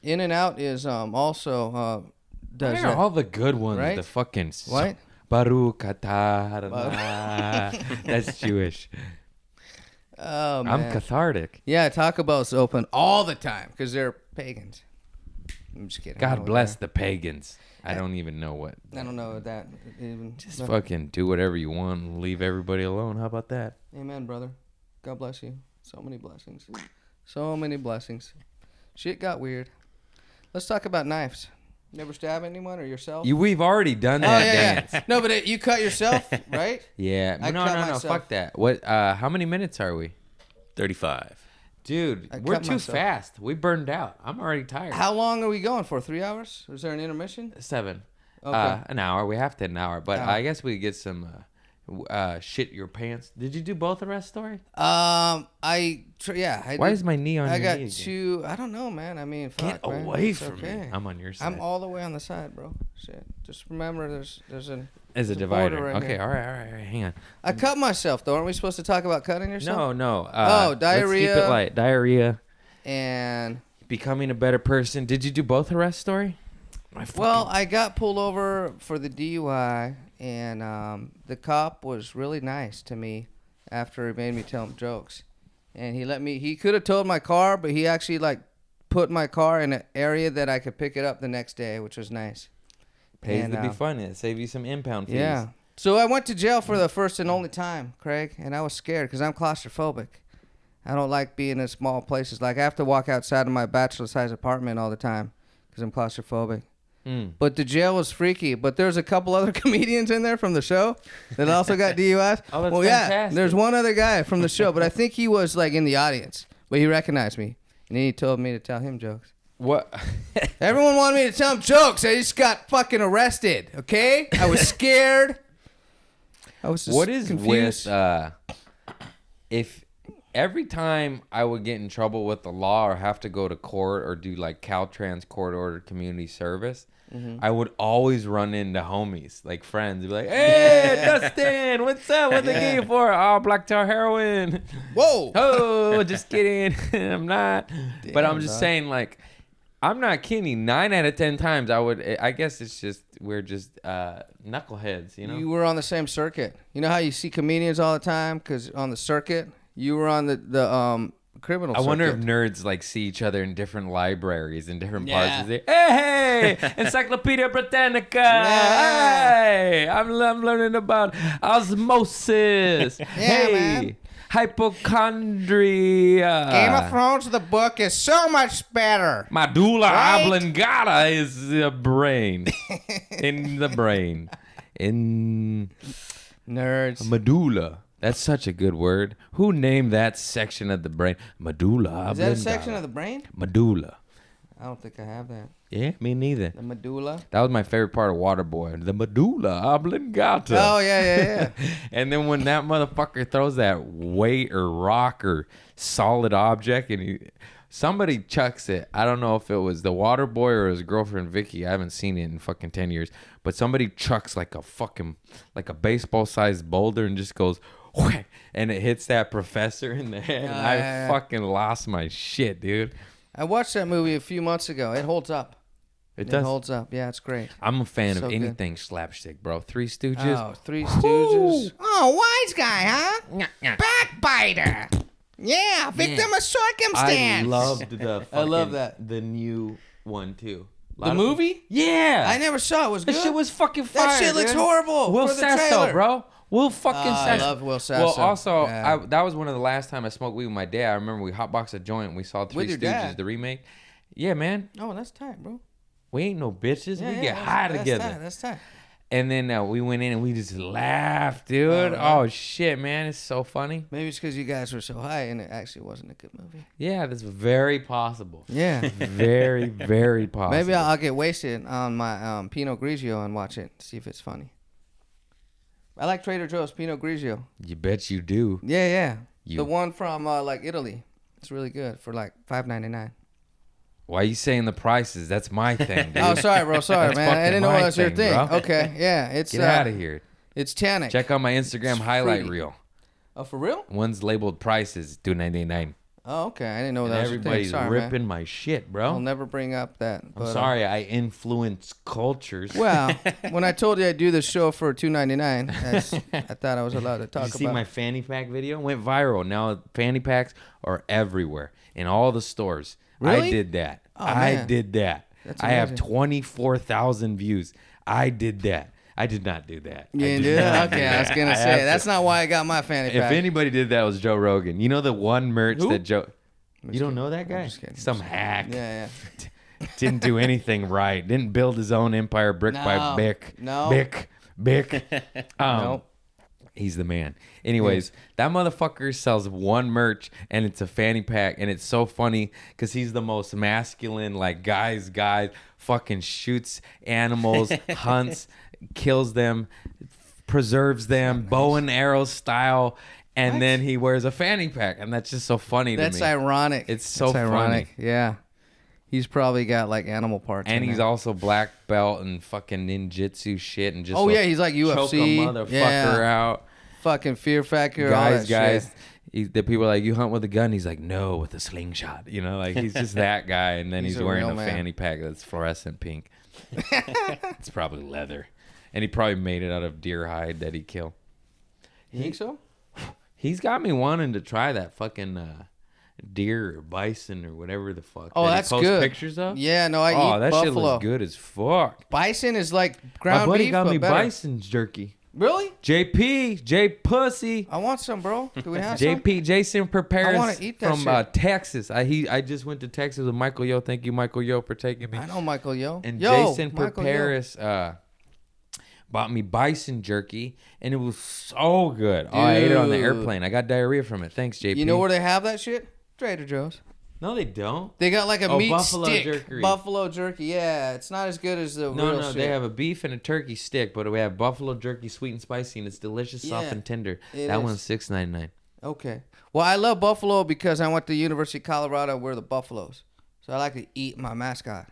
In and Out is also does Where are that. all the good ones? Right? The fucking What? Baruch atah Adonai. That's Jewish. Oh man. I'm cathartic. Yeah, Taco Bell's open all the time because they're pagans. I'm just kidding. I God know bless the pagans. I don't even know what. that. I don't know that. Even. Just but- fucking do whatever you want and leave everybody alone. How about that? Amen, brother. God bless you. So many blessings. So many blessings. Shit got weird. Let's talk about knives. Never stab anyone or yourself? We've already done Oh, that yeah, dance. yeah. No, but you cut yourself, right? Yeah. I No, cut no, no. myself. Fuck that. What? How many minutes are we? 35. Dude, I we're cut too myself. fast. We burned out. I'm already tired. How long are we going for? 3 hours? Is there an intermission? 7. Okay. An hour. We have to an hour, but Oh. I guess we could get some shit your pants. Did you do both arrest story? I Why did. is my knee on I your got knee again? 2. I don't know, man. I mean, fuck, Get man. away It's from me. okay. I'm on your side. I'm all the way on the side, bro. Shit. Just remember, there's an. As a there's border divider. right Okay, here. all right. Hang on. I cut myself though. Aren't we supposed to talk about cutting yourself? No. Oh, Let's keep it diarrhea. light. Diarrhea. And Becoming a better person. Did you do both arrest story? well, I got pulled over for the DUI, and the cop was really nice to me after he made me tell him jokes, and he let me. He could have towed my car, but he actually like put my car in an area that I could pick it up the next day, which was nice. Pays And, to be funny. It save you some impound fees. Yeah. So I went to jail for the first and only time, Craig, and I was scared because I'm claustrophobic. I don't like being in small places. Like, I have to walk outside of my bachelor-sized apartment all the time because I'm claustrophobic. But the jail was freaky. But there's a couple other comedians in there from the show that also got DUIs. Oh, that's well, yeah, fantastic. there's one other guy from the show, but I think he was, like, in the audience. But he recognized me, and he told me to tell him jokes. What? Everyone wanted me to tell him jokes. I just got fucking arrested, okay? I was scared. I was just What is confused. with if every time I would get in trouble with the law or have to go to court or do like Caltrans court ordered community service, I would always run into homies, like friends. They'd be like, "Hey, Dustin, what's up? What they get you for? Oh, black tar heroin." Whoa. Oh, just kidding. I'm not. But I'm just dog. saying, like, I'm not kidding. 9 out of 10 times I guess it's just we're just knuckleheads, you know. You were on the same circuit. You know how you see comedians all the time? Because on the circuit, you were on the criminal I circuit. wonder if nerds like see each other in different libraries in different Yeah. parts. They, hey, Encyclopedia Britannica. Yeah. Hey, I'm learning about osmosis. Hey, man. hypochondria. Game of Thrones, the book, is so much better. Medulla Right? oblongata is the brain. In the brain. In Nerds. medulla. That's such a good word. Who named that section of the brain? Medulla oblongata. Is that a section of the brain? Medulla. I don't think I have that. Yeah, me neither. The medulla. That was my favorite part of Waterboy. The medulla oblongata. Oh, yeah. And then when that motherfucker throws that weight or rock or solid object and somebody chucks it. I don't know if it was the Waterboy or his girlfriend Vicky. I haven't seen it in fucking 10 years. But somebody chucks like a baseball sized boulder and just goes whack, and it hits that professor in the head. And I yeah. fucking lost my shit, dude. I watched that movie a few months ago. It holds up. It It does. holds up. Yeah, it's great. I'm a fan So of good. anything slapstick, bro. Three Stooges. Oh, Three Stooges. Oh, wise guy, huh? Backbiter. Yeah, victim of I circumstance. loved the. I love fucking- that. the new one too. The movie? Yeah, I never saw it. Was That good? shit was fucking fire. That shit looks dude. horrible. Will for the Sasso, trailer. bro. Will fucking I Sasso. love Will Sasso. Well, also, Yeah. that was one of the last time I smoked weed with my dad. I remember we hotboxed a joint and we saw Three With your Stooges, dad? the remake. Yeah, man. Oh, that's tight, bro. We ain't no bitches. Yeah, we yeah, get that's- high that's together. Tight, that's tight. And then we went in and we just laughed, dude. Oh, Oh, yeah. shit, man. It's so funny. Maybe it's because you guys were so high and it actually wasn't a good movie. Yeah, that's very possible. Yeah. Very, very possible. Maybe I'll get wasted on my Pinot Grigio and watch it, see if it's funny. I like Trader Joe's Pinot Grigio. You bet you do. Yeah. You- The one from like Italy. It's really good for like $5.99. Why are you saying the prices? That's my thing, dude. Oh, sorry, bro. Sorry, That's man. I fucking didn't know my that was your thing, thing. bro. Okay, yeah. It's Get out of here. It's tannic. Check out my Instagram It's highlight fruity. reel. Oh, for real? One's labeled prices $2.99. Oh, okay. I didn't know And that was your everybody's thing. Sorry, ripping man. my shit, I'll bro. never bring up that. I'm but, sorry, I influence cultures. Well, when I told you I'd do this show for $2.99, I thought I was allowed to Did talk you see about. my fanny pack video? Went viral. Now fanny packs are everywhere in all the stores. I Really? did that. Oh, I man. did that. That's I have amazing. 24,000 views. I did that. I did not do that. You I didn't did do not that? do Okay, I was that. gonna I say have that's to- not why I got my fanny If pack. anybody did that, it was Joe Rogan. You know the one merch Who? that Joe. I'm You just don't kidding. know that guy? just kidding. Some hack. Yeah. Didn't do anything right. Didn't build his own empire brick by No. brick. No. Brick. Nope. He's the man. Anyways, that motherfucker sells one merch and it's a fanny pack, and it's so funny because he's the most masculine, like guys, fucking shoots animals, hunts, kills them, preserves them, bow and arrow style, and then he wears a fanny pack, and that's just so funny to me. That's ironic. It's so That's ironic. funny. Yeah. He's probably got like animal parts. And in he's there. also black belt and fucking ninjutsu shit and just Oh, yeah, he's like choke a UFC. motherfucker Yeah. out. Fucking Fear Factor. all that Guys, shit. the people are like, you hunt with a gun? He's like, no, with a slingshot. You know, like he's just that guy. And then He's he's a wearing real a man. fanny pack that's fluorescent pink. It's probably leather. And he probably made it out of deer hide that he killed. You think so? He's got me wanting to try that fucking deer or bison or whatever the fuck. Oh, that he that's posts good. pictures of. Yeah, no, I Oh, eat that buffalo. shit looks good as fuck. Bison is like My ground buddy beef, got but me better. bison jerky. Really? J Pussy. I want some, bro. Do we have some? JP Jason Prepares I wanna eat that from shit. Texas. I just went to Texas with Michael Yo. Thank you, Michael Yo, for taking me. I know Michael Yo. And Yo, Jason Michael Yo. Prepares bought me bison jerky, and it was so good. Oh, I ate it on the Dude. airplane. I got diarrhea from it. Thanks, JP. You know where they have that shit? Trader Joe's. No, they don't. They got like a Oh, meat buffalo stick. jerky. Buffalo jerky. Yeah, it's not as good as the No, real no, shit. they have a beef and a turkey stick, but we have buffalo jerky, sweet and spicy, and it's delicious, soft Yeah, and tender. it That is. one's $6.99. Okay. Well, I love buffalo because I went to University of Colorado where the buffaloes. So I like to eat my mascot.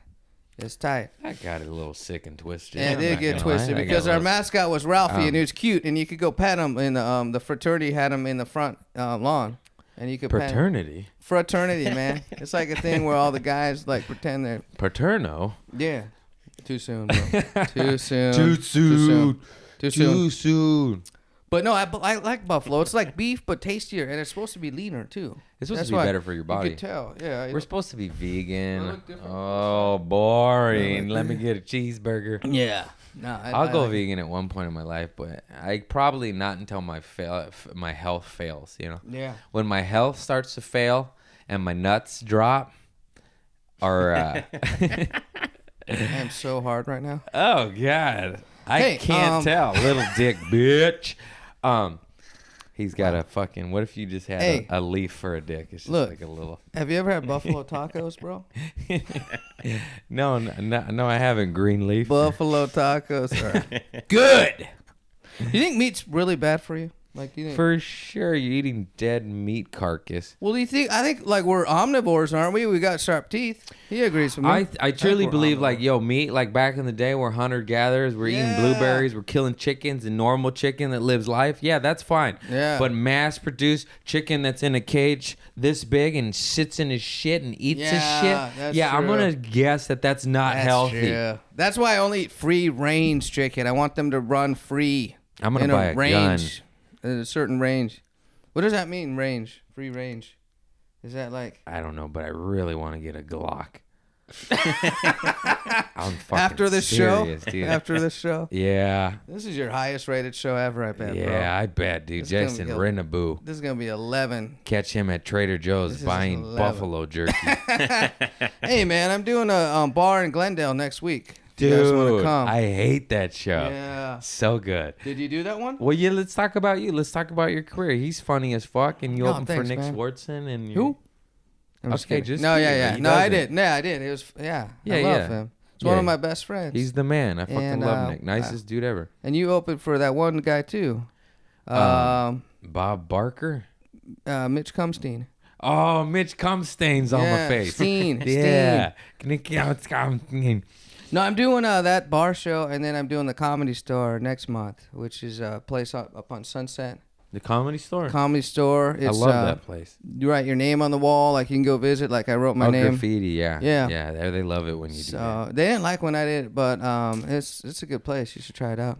It's tight. I got it a little sick and twisted. Yeah, it I'm did not get gonna twisted lie. I got because a our little- mascot was Ralphie and he was cute and you could go pet him in the fraternity had him in the front lawn and you could pet him. Paternity? Fraternity, man. It's like a thing where all the guys like pretend they're Paterno? yeah. Too soon, bro. Too soon. Too soon. Too soon. Too soon. But no, I like buffalo. It's like beef, but tastier, and it's supposed to be leaner too. It's supposed That's to be why better for your body. You could tell. Yeah. We're supposed to be They vegan. look different. Oh, boring. Let me get a cheeseburger. yeah. No, I'll go like it. vegan at one point in my life, but I probably not until my health fails. You know, Yeah. when my health starts to fail and my nuts drop, or I am so hard right now. oh god, I Hey, can't tell, little dick bitch. He's got a fucking. What if you just had Hey. a leaf for a dick? It's just Look. like a little. Have you ever had buffalo tacos, bro? No, I haven't. Green leaf. Buffalo tacos are good. You think meat's really bad for you? Like, you think? For sure, you're eating dead meat carcass. Well, do you think? I think like we're omnivores, aren't we? We got sharp teeth. He agrees with me. I truly we're believe omnivores. like meat like back in the day we're hunter gatherers, we're eating Yeah. blueberries, we're killing chickens and normal chicken that lives life. Yeah, that's fine. Yeah. But mass produced chicken that's in a cage this big and sits in his shit and eats his Yeah, shit. that's Yeah, I'm true. gonna guess that's not healthy. True. That's why I only eat free range chicken. I want them to run free. I'm gonna in buy a range, in a certain range. What does that mean? Range, free range. Is that like I don't know, but I really want to get a Glock. I'm fucking after this serious, show? dude. After this show, Yeah. this is your highest rated show ever. I bet. Yeah, bro. I bet, dude. This is gonna Jason be a- Rennebu. This is gonna be 11. Catch him at Trader Joe's This is buying 11. buffalo jerky. Hey man, I'm doing a bar in Glendale next week. If you guys wanna Dude, come? I hate that show. Yeah. So good. Did you do that one? Well, yeah, let's talk about you. Let's talk about your career. He's funny as fuck, and you No, open thanks, for Nick man. Swartzen. And you- Who? I'm Okay, kidding. just no, kidding, yeah. he No, I doesn't. did. Yeah, I did. It was Yeah, I love yeah. him. It's one Yeah. of my best friends. He's the man. I fucking And, love Nick. Nicest dude ever. And you opened for that one guy too, Bob Barker. Mitch Cumstein. Oh, Mitch Cumstain's on my Yeah, face. Steen, Yeah. Steen. No, I'm doing that bar show, and then I'm doing the Comedy Store next month, which is a place up on Sunset. The Comedy Store. Comedy Store. It's, I love that place. You write your name on the wall, like you can go visit. Like I wrote my name. Graffiti, yeah. Yeah. Yeah, they love it when you do that. So they didn't like when I did it, but it's a good place. You should try it out.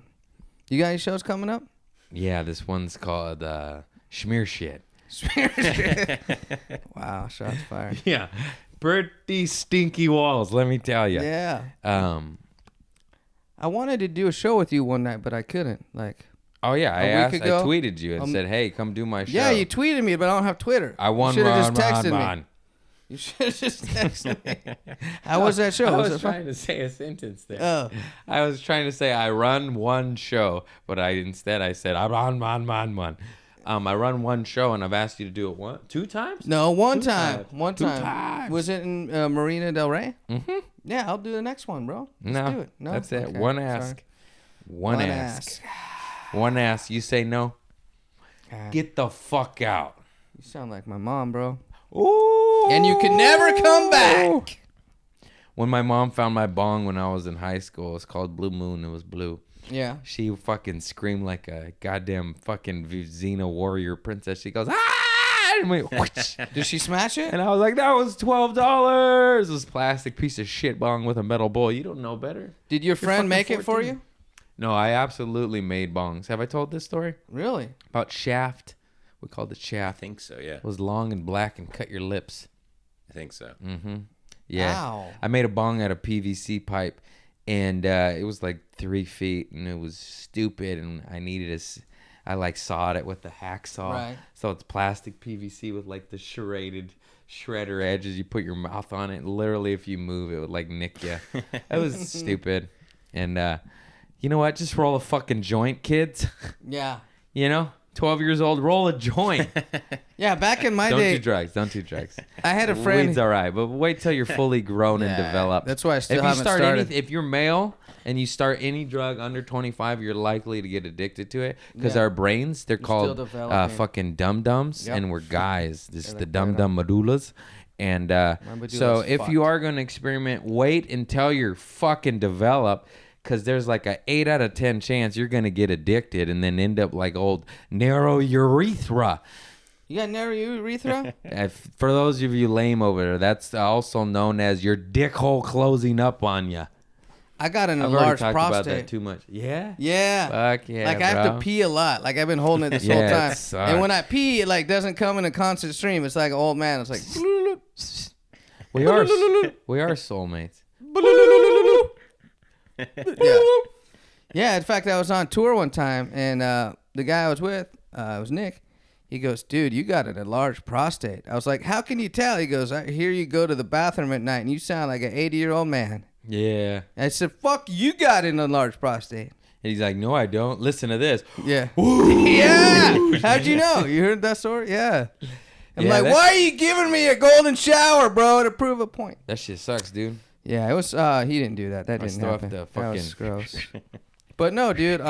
You got any shows coming up? Yeah, this one's called Schmear Shit. Wow, shots fired. Yeah. Pretty stinky walls, let me tell you. Yeah. Um. I wanted to do a show with you one night, but I couldn't. Like, Oh yeah, A week I ago, tweeted you and said, "Hey, come do my show." yeah, you tweeted me, but I don't have Twitter. I won. Should have Ron, just texted me. Ron. You should have just texted me. How was that show? I Was was it fun? trying to say a sentence there. Oh. I was trying to say I run one show, but instead I said I run one. I run one show, and I've asked you to do it two times. No, one Two time. times. One Two time. times. Was it in Marina Del Rey? Mm-hmm. Yeah, I'll do the next one, bro. Let's No, do it. No, that's it. Okay, One sorry. ask. One ask. One ask. You say no. God, Get the fuck out. you sound like my mom, bro. Ooh. And you can never come back. When my mom found my bong when I was in high school, it's called Blue Moon. It was blue. Yeah. She fucking screamed like a goddamn fucking Xena warrior princess. She goes, ah! And went, whoosh. Did she smash it? And I was like, that was $12. It was a plastic piece of shit bong with a metal bowl. You don't know better. Did your friend fucking make it for 14. you? No, I absolutely made bongs. Have I told this story? Really? About shaft. We called it I shaft. think so. Yeah, It was long and black and cut your lips. I think so. Mm-hmm. Yeah. Wow. I made a bong out of PVC pipe, and it was like 3 feet, and it was stupid, and I needed I like sawed it with the hacksaw. Right. So it's plastic PVC with like the shredder edges. You put your mouth on it, and literally if you move, it would like nick you. That was stupid. And you know what? Just roll a fucking joint, kids. Yeah. You know? 12 years old, roll a joint. Yeah, back in my Don't day, do drugs. Don't do drugs. I had a friend. Weed's all right, but wait till you're fully grown and Yeah, developed. that's why I still if you haven't start started. if you're male and you start any drug under 25, you're likely to get addicted to it because Yeah. our brains, they're You're called still developing. fucking dum-dums, Yep. and we're guys. This is They're the like dum-dum medullas. And medulla's so if you fucked. are going to experiment, wait until you're fucking developed. Because there's like a 8 out of 10 chance you're going to get addicted and then end up like old narrow urethra. You got narrow urethra? For those of you lame over there, that's also known as your dick hole closing up on you. I got an I've already enlarged talked prostate. about that too much. Yeah? Yeah. Fuck yeah, Like I have bro. to pee a lot. Like I've been holding it this Yeah, whole it time. sucks. And when I pee, it like doesn't come in a constant stream. It's like an old man. It's like We are soulmates. yeah. Yeah, in fact, I was on tour one time, and the guy I was with, it was Nick. He goes, dude, you got an enlarged prostate. I was like, how can you tell? He goes, I hear you go to the bathroom at night, and you sound like an 80-year-old man. Yeah. I said, fuck, you got an enlarged prostate. And he's like, no, I don't. Listen to this. Yeah. Yeah. How'd you know? You heard that story? Yeah. I'm Yeah, like, that's- why are you giving me a golden shower, bro, to prove a point? That shit sucks, dude. Yeah, it was. He didn't do that. That I didn't still have happen. to That was fucking- gross. But no, dude.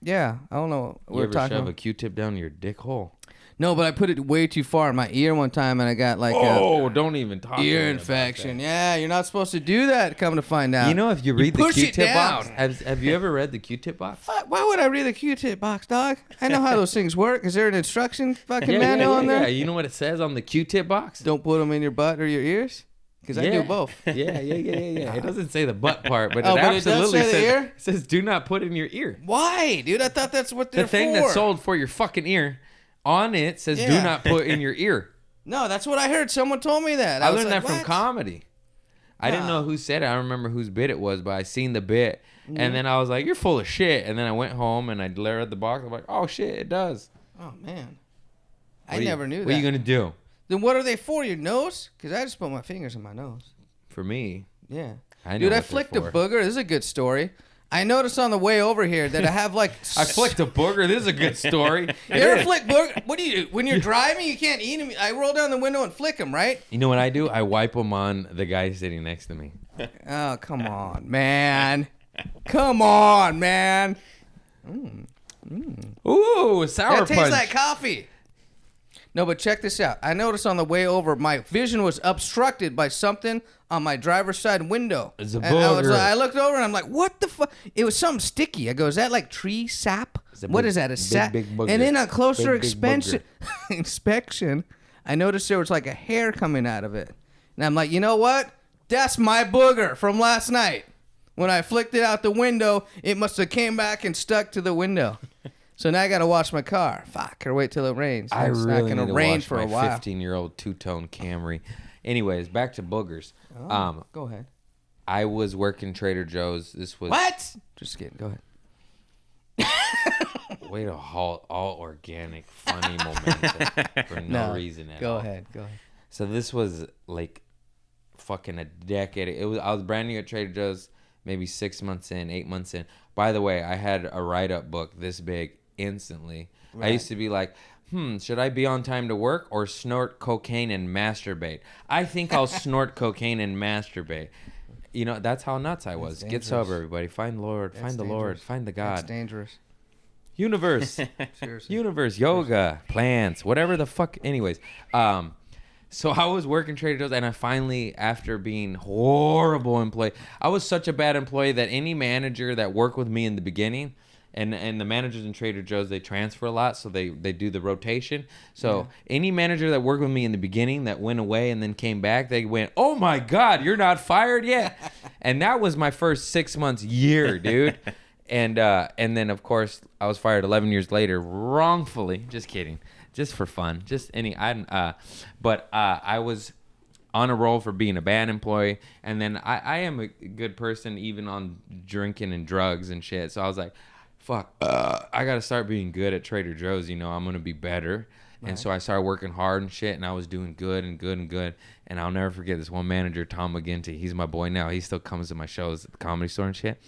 Yeah, I don't know. You We're ever talking. shove a Q-tip down your dick hole? No, but I put it way too far in my ear one time, and I got like Oh, don't even talk a to ear me about infection. that. Yeah, you're not supposed to do that. Come to find out. You know, if you read the push it Q-tip box, down. have you ever read the Q-tip box? Why would I read the Q-tip box, dog? I know how those things work. Is there an instruction fucking manual in there? Yeah. You know what it says on the Q-tip box? Don't put them in your butt or your ears. Because I do both. Yeah. It doesn't say the butt part, but Oh, it but it does absolutely say the says, ear? it says do not put in your ear. Why, dude? I thought that's what they're The thing for. that's sold for your fucking ear, on it says do Yeah. not put in your ear. No, that's what I heard. Someone told me that. I was learned like, that from what? comedy. I didn't know who said it. I don't remember whose bit it was, but I seen the bit. Mm-hmm. And then I was like, you're full of shit. And then I went home and I read the box. I'm like, oh, shit, it does. Oh, man. What I are you- never knew that. What are you going to do? Then what are they for? Your nose? Because I just put my fingers in my nose. For me, Yeah. I know Dude, I what they're flicked a for. booger. This is a good story. I noticed on the way over here that I have like... I flicked a booger. This is a good story. You ever flick booger? What do you do? When you're driving, you can't eat them. I roll down the window and flick them, right? You know what I do? I wipe them on the guy sitting next to me. Oh, come on, man. Come on, man. Ooh, sour That tastes punch. like coffee. No, but check this out. I noticed on the way over, my vision was obstructed by something on my driver's side window. It's a And I was booger. like, I looked over and I'm like, what the fuck? It was something sticky. I go, is that like tree sap? a What big- is that? A big, sap? big booger. And then on closer Big, big inspection, I noticed there was like a hair coming out of it. And I'm like, you know what? That's my booger from last night. When I flicked it out the window, it must have came back and stuck to the window. So now I got to wash my car. Fuck, or wait till it rains. I It's really not need gonna to rain wash for my a while. 15-year-old two-tone Camry. Anyways, back to boogers. Go ahead. I was working Trader Joe's. This was What? Just kidding. Go ahead. way to halt all organic, funny momentum for no reason at Go all. ahead. Go ahead. So this was like fucking a decade. I was brand new at Trader Joe's, maybe 6 months in, 8 months in. By the way, I had a write-up book this big instantly. I used to be like, should I be on time to work or snort cocaine and masturbate? I think I'll snort cocaine and masturbate. You know, that's how nuts I was. Get dangerous. sober, everybody. Find the Lord. That's Find the Lord. dangerous. Find the That's God. dangerous. Universe. Seriously. Universe, yoga, plants, whatever the fuck. Anyways, so I was working Trader Joe's, and I finally, after being horrible employee, I was such a bad employee that any manager that worked with me in the beginning, and the managers in Trader Joe's, they transfer a lot, so they do the rotation. So any manager that worked with me in the beginning that went away and then came back, they went, "Oh my God, you're not fired yet," and that was my first 6 months year, dude. And then of course I was fired 11 years later wrongfully. Just kidding. Just for fun. But I was on a roll for being a bad employee, and then I am a good person even on drinking and drugs and shit. So I was like, fuck, I got to start being good at Trader Joe's. You know, I'm going to be better. Right. And so I started working hard and shit, and I was doing good and good and good. And I'll never forget this one manager, Tom McGinty. He's my boy now. He still comes to my shows at the Comedy Store and shit.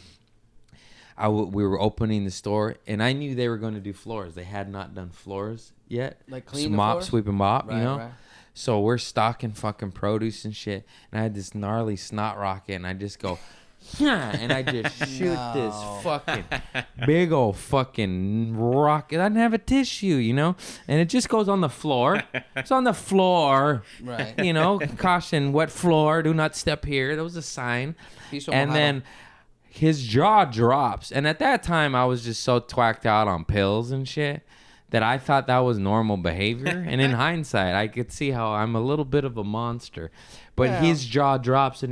We were opening the store, and I knew they were going to do floors. They had not done floors yet. Like clean the mop, floors? sweep, and mop, Right, you know? right. So we're stocking fucking produce and shit. And I had this gnarly snot rocket, and I just go, yeah, and I just shoot this fucking big old fucking rocket. I didn't have a tissue, you know? And it just goes on the floor. It's on the floor. Right. You know, caution, wet floor, do not step here. That was a sign. Piso And mojado. then his jaw drops. And at that time, I was just so twacked out on pills and shit that I thought that was normal behavior. And in hindsight, I could see how I'm a little bit of a monster. But Yeah. his jaw drops, and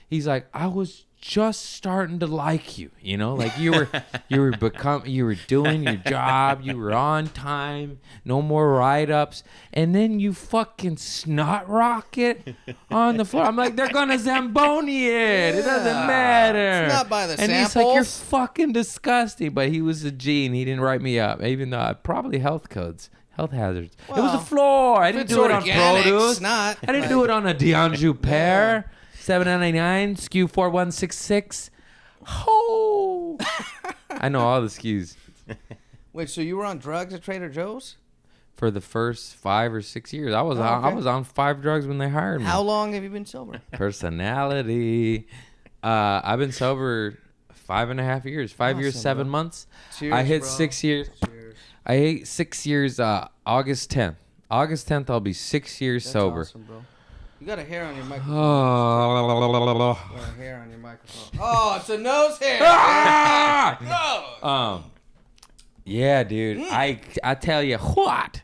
he's like, I was just starting to like you, you know, like you were doing your job, you were on time, no more write-ups, and then you fucking snot rocket on the floor. I'm like, they're gonna Zamboni it. It doesn't matter. It's not by the and he's like, you're samples. fucking disgusting. But he was a G, and he didn't write me up, even though probably health hazards. It was Well, a floor. I didn't it's do it on organic produce. snot, I didn't do it on a D'Anjou pear. 799 SKU 4166. Oh, I know all the SKUs. Wait, so you were on drugs at Trader Joe's? For the first 5 or 6 years, I was Oh, I okay. was on 5 drugs when they hired me. How long have you been sober? Personality. I've been sober 5.5 years. 5 years, Awesome, 7 bro. months. Cheers, I hit bro. 6 years. Cheers. I hit 6 years. August 10th. August 10th, I'll be 6 years That's sober. awesome, bro. You got a hair on your microphone. Oh. You got a hair on your microphone. Oh, it's a nose hair. Ah! Yeah, dude. I tell you what.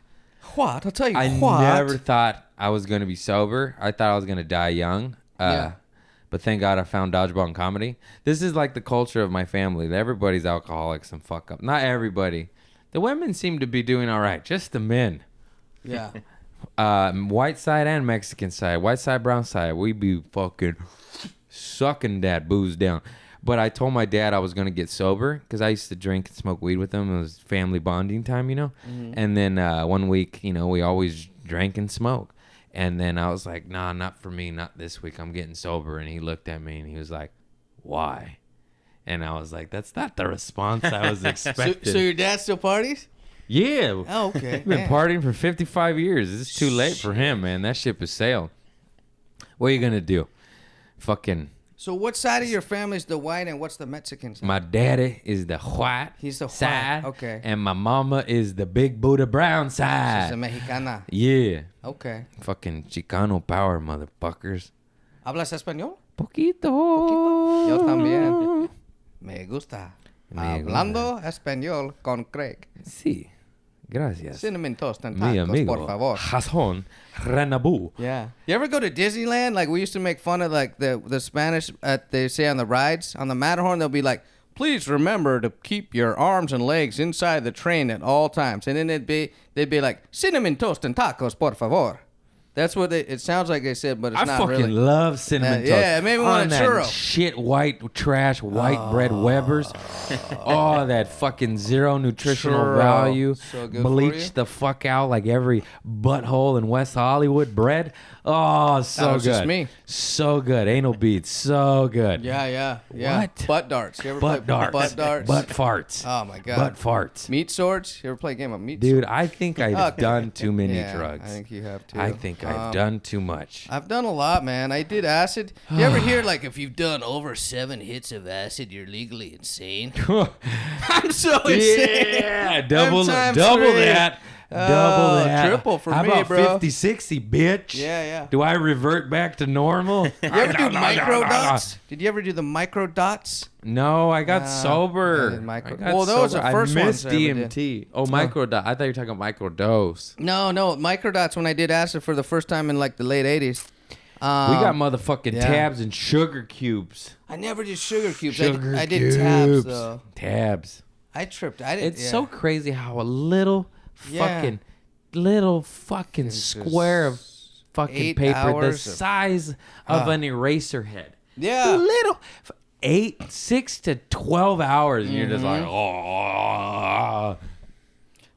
What? I'll tell you I what. never thought I was gonna be sober. I thought I was gonna die young. Yeah. But thank God I found dodgeball and comedy. This is like the culture of my family. Everybody's alcoholics and fuck up. Not everybody. The women seem to be doing all right. Just the men. Yeah. White side and Mexican side. White side, brown side. We be fucking sucking that booze down. But I told my dad I was going to get sober because I used to drink and smoke weed with him. It was family bonding time, you know. Mm-hmm. And then 1 week, you know, we always drank and smoked. And then I was like, nah, not for me. Not this week. I'm getting sober. And he looked at me and he was like, why? And I was like, that's not the response I was expecting. So your dad still parties? Yeah. Oh, okay. He's been partying for 55 years. It's too late for him, man. That ship has sailed. What are you going to do? Fucking... So what side of your family is the white and what's the Mexican side? My daddy is the white He's the white, side. okay. And my mama is the big Buddha brown She's side. a Mexicana. Yeah. Okay. Fucking Chicano power, motherfuckers. ¿Hablas español? Poquito. Yo también. Me gusta. Me Hablando español con Craig. Sí. Gracias. Cinnamon toast and Mi tacos, amigo. por favor. Jason Rennebu. Yeah. You ever go to Disneyland? Like we used to make fun of like the Spanish they say on the rides on the Matterhorn. They'll be like, "Please remember to keep your arms and legs inside the train at all times." And then they'd be like, "Cinnamon toast and tacos, por favor." That's what it sounds like they said, but it's I not fucking really. love cinnamon toast. Yeah, it made me want On a that churro. shit white trash white bread Weber's. Oh, that fucking zero nutritional Churro. value. So good for Bleach you. the fuck out like every butthole in West Hollywood bread. Oh, so That was good. just me. So good. Anal beads. So good. Yeah. What? Butt darts. You ever Butt play darts. butt darts? Butt farts. Oh my god. Butt farts. Meat swords. You ever play a game of meat? Dude, I think I've Okay. done too many Yeah, drugs. I think you have too. I think I've done too much. I've done a lot, man. I did acid. You ever hear like if you've done over 7 hits of acid, you're legally insane? I'm so insane. Yeah, double times double 3. that. Double that. triple for How me, about bro. 50, 60, bitch? Yeah. Do I revert back to normal? You ever do micro dots? Did you ever do the micro dots? No, I got I sober. did micro- I got Well, those sober. are the first I ones missed I ever did. DMT. Oh, micro dot. I thought you were talking about micro dose. No, micro dots when I did acid for the first time in like the late 80s. We got motherfucking yeah. tabs and sugar cubes. I never did sugar cubes. Sugar I did tabs cubes. though. Tabs. I tripped. I didn't. It's so crazy how a little Yeah. fucking square of fucking 8 paper the hours of- size of an eraser head. Yeah. Little 6 to 12 hours and you're just Mm-hmm. like, oh.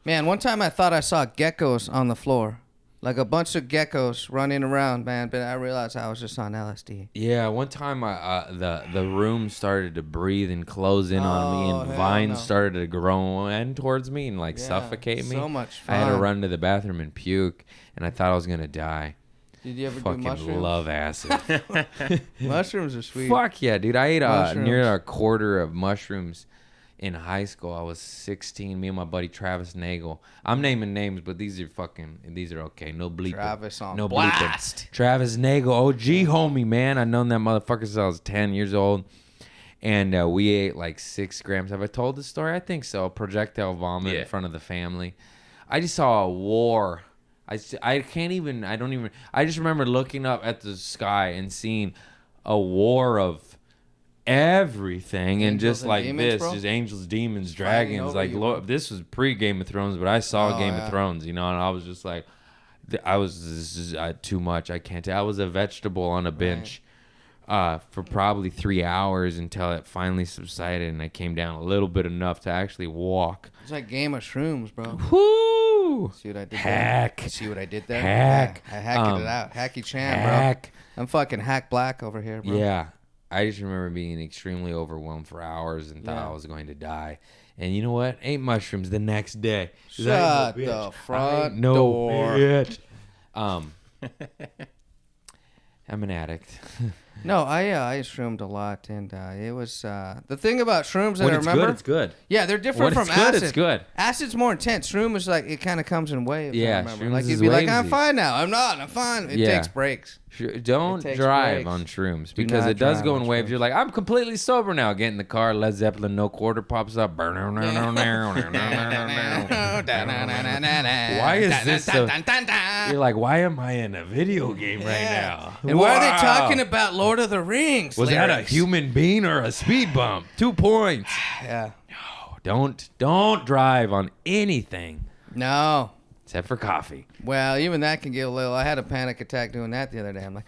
Man, one time I thought I saw geckos on the floor. Like a bunch of geckos running around, man, but I realized I was just on LSD. Yeah, one time the room started to breathe and close in on me, Oh, and hell vines no. started to grow in towards me and like Yeah, suffocate me. so much I had to fun. run to the bathroom and puke, and I thought I was gonna die. Did you ever do Fucking mushrooms? love acid. Mushrooms are sweet. Fuck yeah, dude! I ate Mushrooms. near a quarter of mushrooms in high school. I was 16. Me and my buddy Travis Nagel. I'm naming names, but these are okay. No bleeping. Travis on no blast. bleeping. Travis Nagel, OG homie, man. I've known that motherfucker since I was 10 years old. And we ate like 6 grams. Have I told this story? I think so. Projectile vomit in front of the family. I just saw a war. I just remember looking up at the sky and seeing a war of everything and Angels just and like demons, this, bro? just angels, demons, Fighting dragons. over Like you, Lord, bro. this was pre Game of Thrones, but I saw Oh, Game yeah. of Thrones, and I was just like, this is too much. I can't. I was a vegetable on a bench. For probably 3 hours until it finally subsided and I came down a little bit enough to actually walk. It's like Game of Shrooms, bro. Woo! See what I did Hack. there? See what I did there? Hack. Yeah, I hacked it out. Hacky Chan, Hack. bro. I'm fucking hack black over here, bro. Yeah. I just remember being extremely overwhelmed for hours and thought Yeah. I was going to die. And you know what? Ate mushrooms the next day. 'Cause Shut I ain't no the bitch. front I ain't no door. bitch. I'm an addict. No, I shroomed a lot, and it was the thing about shrooms that When I it's remember. good, it's good. Yeah, they're different When from it's good, acid. it's good. Acid's more intense. Shroom is like it kind of comes in waves. Yeah, I remember. shrooms Like is you'd be like, I'm wavesies. fine now. I'm not. I'm fine. It Yeah. takes breaks. Don't takes drive breaks. on shrooms Do because not it does drive go on in waves. shrooms. You're like, I'm completely sober now. Get in the car, Led Zeppelin, No Quarter pops up. Why is this so? You're like, why am I in a video game right now? And why are they Wow. talking about Lord of the Rings? Was that a lyrics? human being or a speed bump? 2 points. Yeah. Don't drive on anything No. except for coffee. Well, even that can get a little. I had a panic attack doing that the other day. I'm like,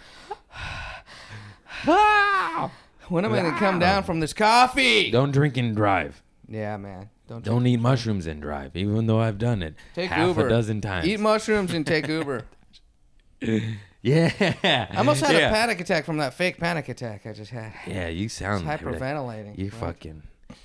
Wow. when am I gonna come down from this coffee? Don't drink and drive. Yeah, man. Don't eat mushrooms and drive, even though I've done it Take half Uber. a dozen times. Eat mushrooms and take Uber. Yeah. I almost had Yeah. a panic attack from that fake panic attack I just had. Yeah, you sound It's hyperventilating. You Right? fucking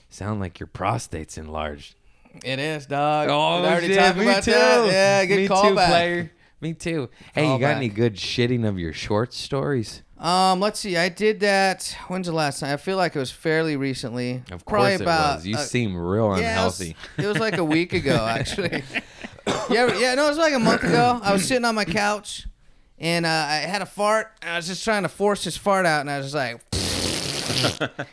sound like your prostate's enlarged. It is, dog. Oh, Did I already shit, talk me about too. that? Yeah, good Me too, callback. player. Me too. Hey, you got Callback. any good shitting of your short stories? Let's see. I did that. When's the last time? I feel like it was fairly recently. Of Probably course about, it was. You seem real unhealthy. It was like a week ago, actually. Yeah, no, it was like a month ago. I was sitting on my couch, and I had a fart. And I was just trying to force this fart out, and I was just like,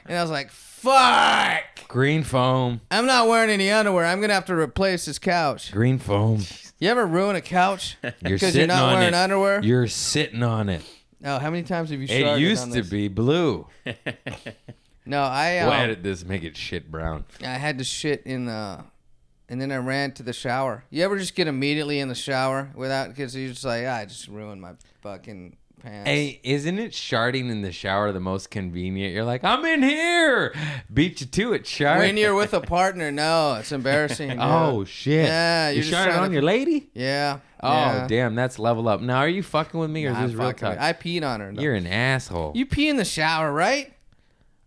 and I was like, fuck. Green foam. I'm not wearing any underwear. I'm gonna have to replace this couch. Green foam. You ever ruin a couch You're because sitting you're not on wearing it. underwear? You're sitting on it. Oh, how many times have you It started used on to this? be blue. No, We'll edit this, make it shit brown. I had to shit in and then I ran to the shower. You ever just get immediately in the shower without, because you're just like, I just ruined my fucking pants. Hey, isn't it sharting in the shower the most convenient? You're like, I'm in here. Beat you to it, shart. When you're with a partner, no, it's embarrassing. Dude. Oh, shit. Yeah, You you're just sharted trying on to- your lady? Yeah. Oh, yeah. damn. That's level up. Now, are you fucking with me or Nah, is this real fucking talk? with- I peed on her. You're an asshole. You pee in the shower, right?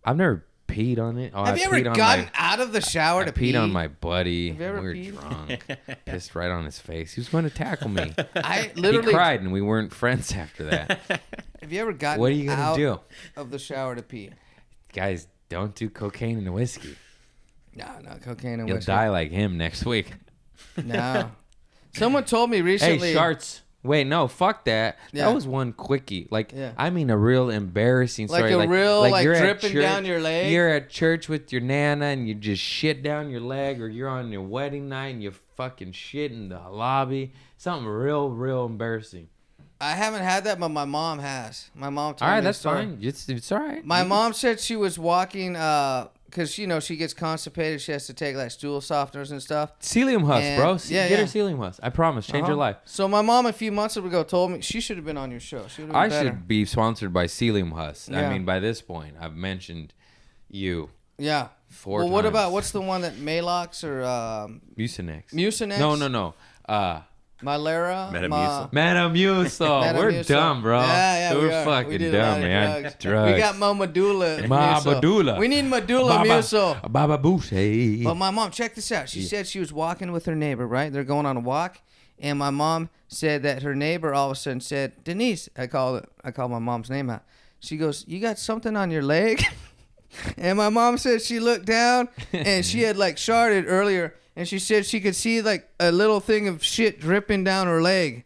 I've never peed on it. Oh, Have I you ever peed on gotten my- out of the shower I to peed pee? on my buddy. Have you ever we were peed? drunk. Pissed right on his face. He was going to tackle me. I He literally. cried and we weren't friends after that. Have you ever gotten What are you gonna out do? of the shower to pee? Guys, don't do cocaine and whiskey. No, cocaine and You'll whiskey. die like him next week. No. Someone told me Hey, recently. sharts. Wait, no, fuck that. Yeah. That was one quickie. Like, Yeah. I mean a real embarrassing Like story. a real, like, you're at dripping down your leg? You're at church with your nana and you just shit down your leg, or you're on your wedding night and you fucking shit in the lobby. Something real embarrassing. I haven't had that, but my mom has. My mom told All me right, the that's story. fine. It's all right. My mom said she was walking, because, you know, she gets constipated. She has to take, like, stool softeners and stuff. Celium husk, And- bro. yeah, Get her yeah. Celium husk. I promise. Change your Uh-huh. life. So my mom a few months ago told me she should have been on your show. She would've been I better. should be sponsored by Celium husk. I Yeah. mean, by this point, I've mentioned you. Yeah. 4 Well, what times. about, what's the one that Malox or Mucinex. Mucinex? No. Mylera? Metamucil. Metamucil. We're Metamucil. dumb, bro. Yeah, We're we are. fucking We did a lot dumb, of man. drugs. Drugs. We got Medulla. Medulla. We need Medulla Musil. Baba Boucher. But my mom, check this out. She said she was walking with her neighbor, right? They're going on a walk. And my mom said that her neighbor all of a sudden said, Denise, I call my mom's name out. She goes, you got something on your leg? And my mom said she looked down and she had like sharted earlier. And she said she could see like a little thing of shit dripping down her leg.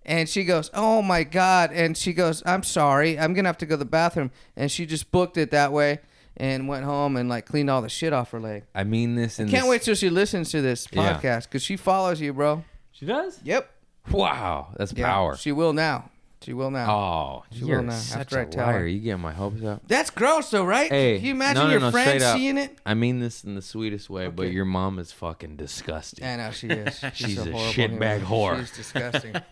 And she goes, oh my God. And she goes, I'm sorry. I'm going to have to go to the bathroom. And she just booked it that way and went home and like cleaned all the shit off her leg. I mean this in Can't this- wait till she listens to this Yeah. podcast because she follows you, bro. She does? Yep. Wow. That's Yeah, power. She will now. She will now. Oh, She you're will now, such after I a tell liar. her. You get my hopes up. That's gross, though, right? Hey, Can you imagine no, your no, friends straight up. seeing it? I mean this in the sweetest way, but Okay. your mom is fucking disgusting. I know she is. She's a horrible shitbag human. whoa. She's disgusting. I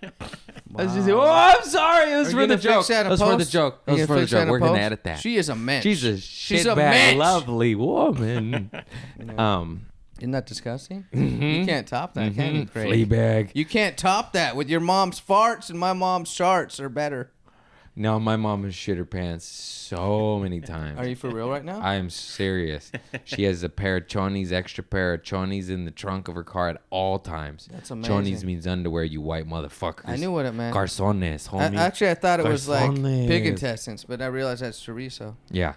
was just oh, I'm sorry. It was Are for you the gonna joke. fix that That in was for the post? joke. That You was gonna for the fix that joke. in We're gonna post? edit that. She is a mensch. She's a She's a shitbag, mensch. lovely woman. Isn't that disgusting? You can't top that, can you, Craig? Fleabag. You can't top that with your mom's farts and my mom's sharts are better. No, my mom has shit her pants so many times. Are you for real right now? I am serious. She has a pair of chonies, extra pair of chonies in the trunk of her car at all times. That's amazing. Chonies means underwear, you white motherfuckers. I knew what it meant. Garzones, homie. Actually, I thought it was like Garzones. pig intestines, but I realized that's chorizo. Yeah.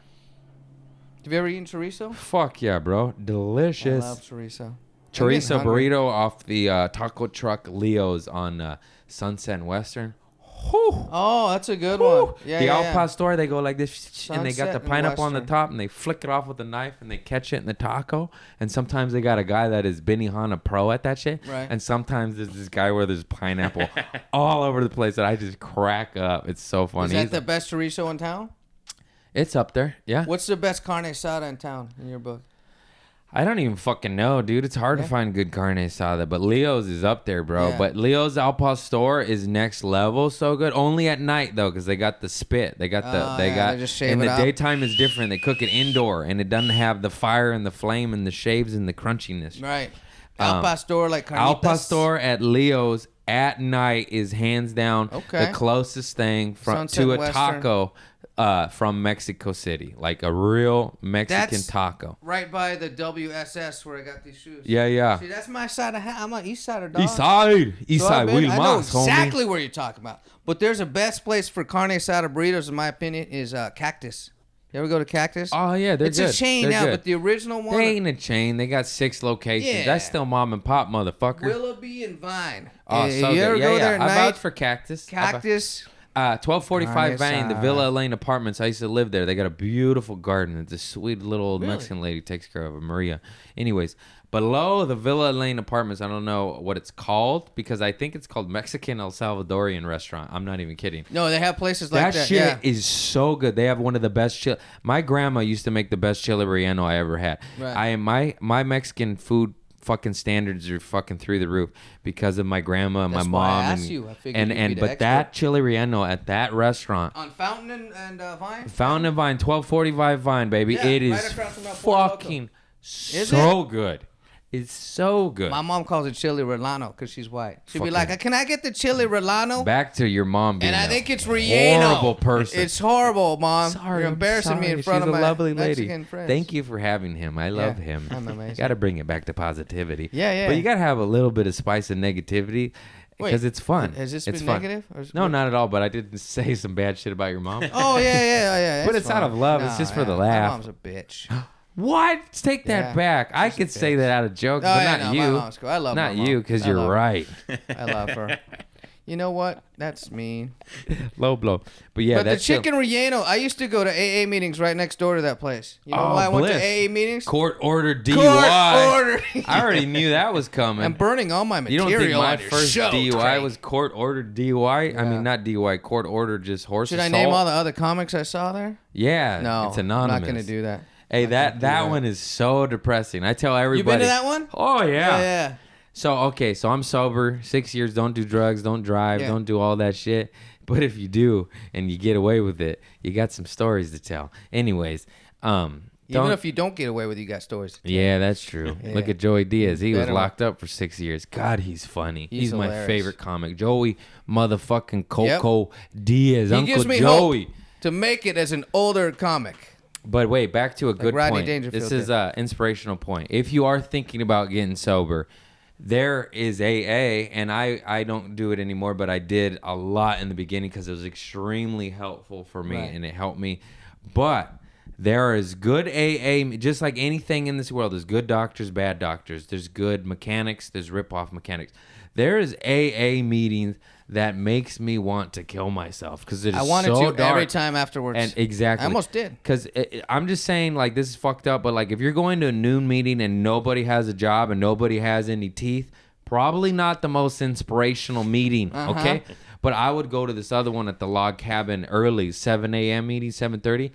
Have you ever eaten chorizo? Fuck yeah, bro. Delicious. I love chorizo. Chorizo I'm getting hungry. burrito off the taco truck Leo's on Sunset and Western. Oh, that's a good one. Yeah, the yeah, Al yeah. Pastor, they go like this, and they got Sunset the and pineapple on the Western. top, and they flick it off with a knife, and they catch it in the taco. And sometimes they got a guy that is Benihana pro at that shit. Right. And sometimes there's this guy where there's pineapple all over the place that I just crack up. It's so funny. Is that He's- the best chorizo in town? It's up there. Yeah. What's the best carne asada in town in your book? I don't even fucking know, dude. It's hard Yeah. to find good carne asada, but Leo's is up there, bro. Yeah. But Leo's Al Pastor is next level, so good. Only at night though, because they got the spit. They got the Oh, they yeah, got. they just shave in it the up. daytime is different. They cook it indoor, and it doesn't have the fire and the flame and the shaves and the crunchiness. Right. Al Um, Pastor, like carnitas. Al Pastor at Leo's at night is hands down Okay. the closest thing Sunset to a Western. taco from Mexico City, like a real Mexican That's- taco. Right by the WSS where I got these shoes. Yeah. See, that's my side of I'm an East Sider dog. East side, So I've been- Will I know Moss, homie. exactly where you're talking about. But there's a best place for carne asada burritos, in my opinion, is Cactus. You ever go to Cactus? Oh yeah, they're it's good. a chain They're now, good. but the original one, They ain't a chain. They got 6 locations. Yeah. That's still mom and pop, motherfucker. Willoughby and Vine. Oh, so you good. ever Yeah, go yeah. there at I night? vouch for Cactus. 1245 Carne Vine, the asada. Villa Lane Apartments. I used to live there. They got a beautiful garden. It's a sweet little old Really? Mexican lady takes care of it, Maria. Anyways, below the Villa Lane Apartments, I don't know what it's called because I think it's called Mexican El Salvadorian Restaurant. I'm not even kidding. No, they have places like That that. shit yeah. is so good. They have one of the best chili. My grandma used to make the best chili relleno I ever had. Right. My Mexican food fucking standards are fucking through the roof because of my grandma and That's my why I mom. asked and, you. I figured you'd be the but expert. that chili relleno at that restaurant, On Fountain and Vine? Fountain and Vine, 1245 Vine, baby. Yeah, it right is across from El Pollo Loco. fucking Is so good. It's so good. My mom calls it chili relleno because she's white. She'd be Fucking- like, can I get the chili relleno? Back to your mom being And I a think it's relleno. horrible person. It's horrible, Mom. Sorry, You're embarrassing me in sorry. front She's of a my lovely Mexican lady. friends. Thank you for having him. I love him. I'm amazing. Got to bring it back to positivity. Yeah, yeah. But you got to have a little bit of spice and negativity because it's fun. Has this it's been fun. negative? Or is- No, not at all. But I did say some bad shit about your mom. Oh, yeah. But that's it's out fine. of love. It's just for the laugh. My mom's a bitch. What? Take that Yeah, back. I she's a could say bitch. that out of joke, Oh, but yeah, not no, you. my mom's cool. I love not my mom. you, because I you're love her. right. I love her. You know what? That's mean. Low blow. But yeah, But the that's chicken relleno, I used to go to AA meetings right next door to that place. You know Oh, why I went to bliss. AA meetings? court ordered DUI. Court order. I already knew that was coming. I'm burning all my You material. don't think my on your first show, DUI Craig. was court ordered DUI? I Yeah. mean, not DUI, court ordered just horse Should I assault. name all the other comics I saw there? Yeah, No, it's anonymous. I'm not going to do that. Hey, Not gonna do that one is so depressing. I tell everybody. You been to that one? Oh yeah. Yeah. So okay, so I'm sober, 6 years. Don't do drugs, don't drive, Yeah. don't do all that shit. But if you do and you get away with it, you got some stories to tell. Anyways, Even don't- if you don't get away with it, you got stories. to tell. Yeah, that's true. Yeah. Look at Joey Diaz. He was Better locked up for 6 years. God, he's funny. He's my hilarious. favorite comic. Joey motherfucking Coco Diaz. He Uncle gives me Joey. hope to make it as an older comic. But wait, back to a good Rodney point. Dangerfield This is an inspirational point. If you are thinking about getting sober, there is AA, and I don't do it anymore, but I did a lot in the beginning because it was extremely helpful for me, Right. and it helped me. But there is good AA, just like anything in this world. There's good doctors, bad doctors. There's good mechanics. There's rip-off mechanics. There is AA meetings that makes me want to kill myself because it is I wanted so to dark. every time afterwards. And exactly. I almost did. Because I'm just saying, like, this is fucked up, but, like, if you're going to a noon meeting and nobody has a job and nobody has any teeth, probably not the most inspirational meeting, okay? But I would go to this other one at the log cabin early, 7 a.m. meeting, 7:30,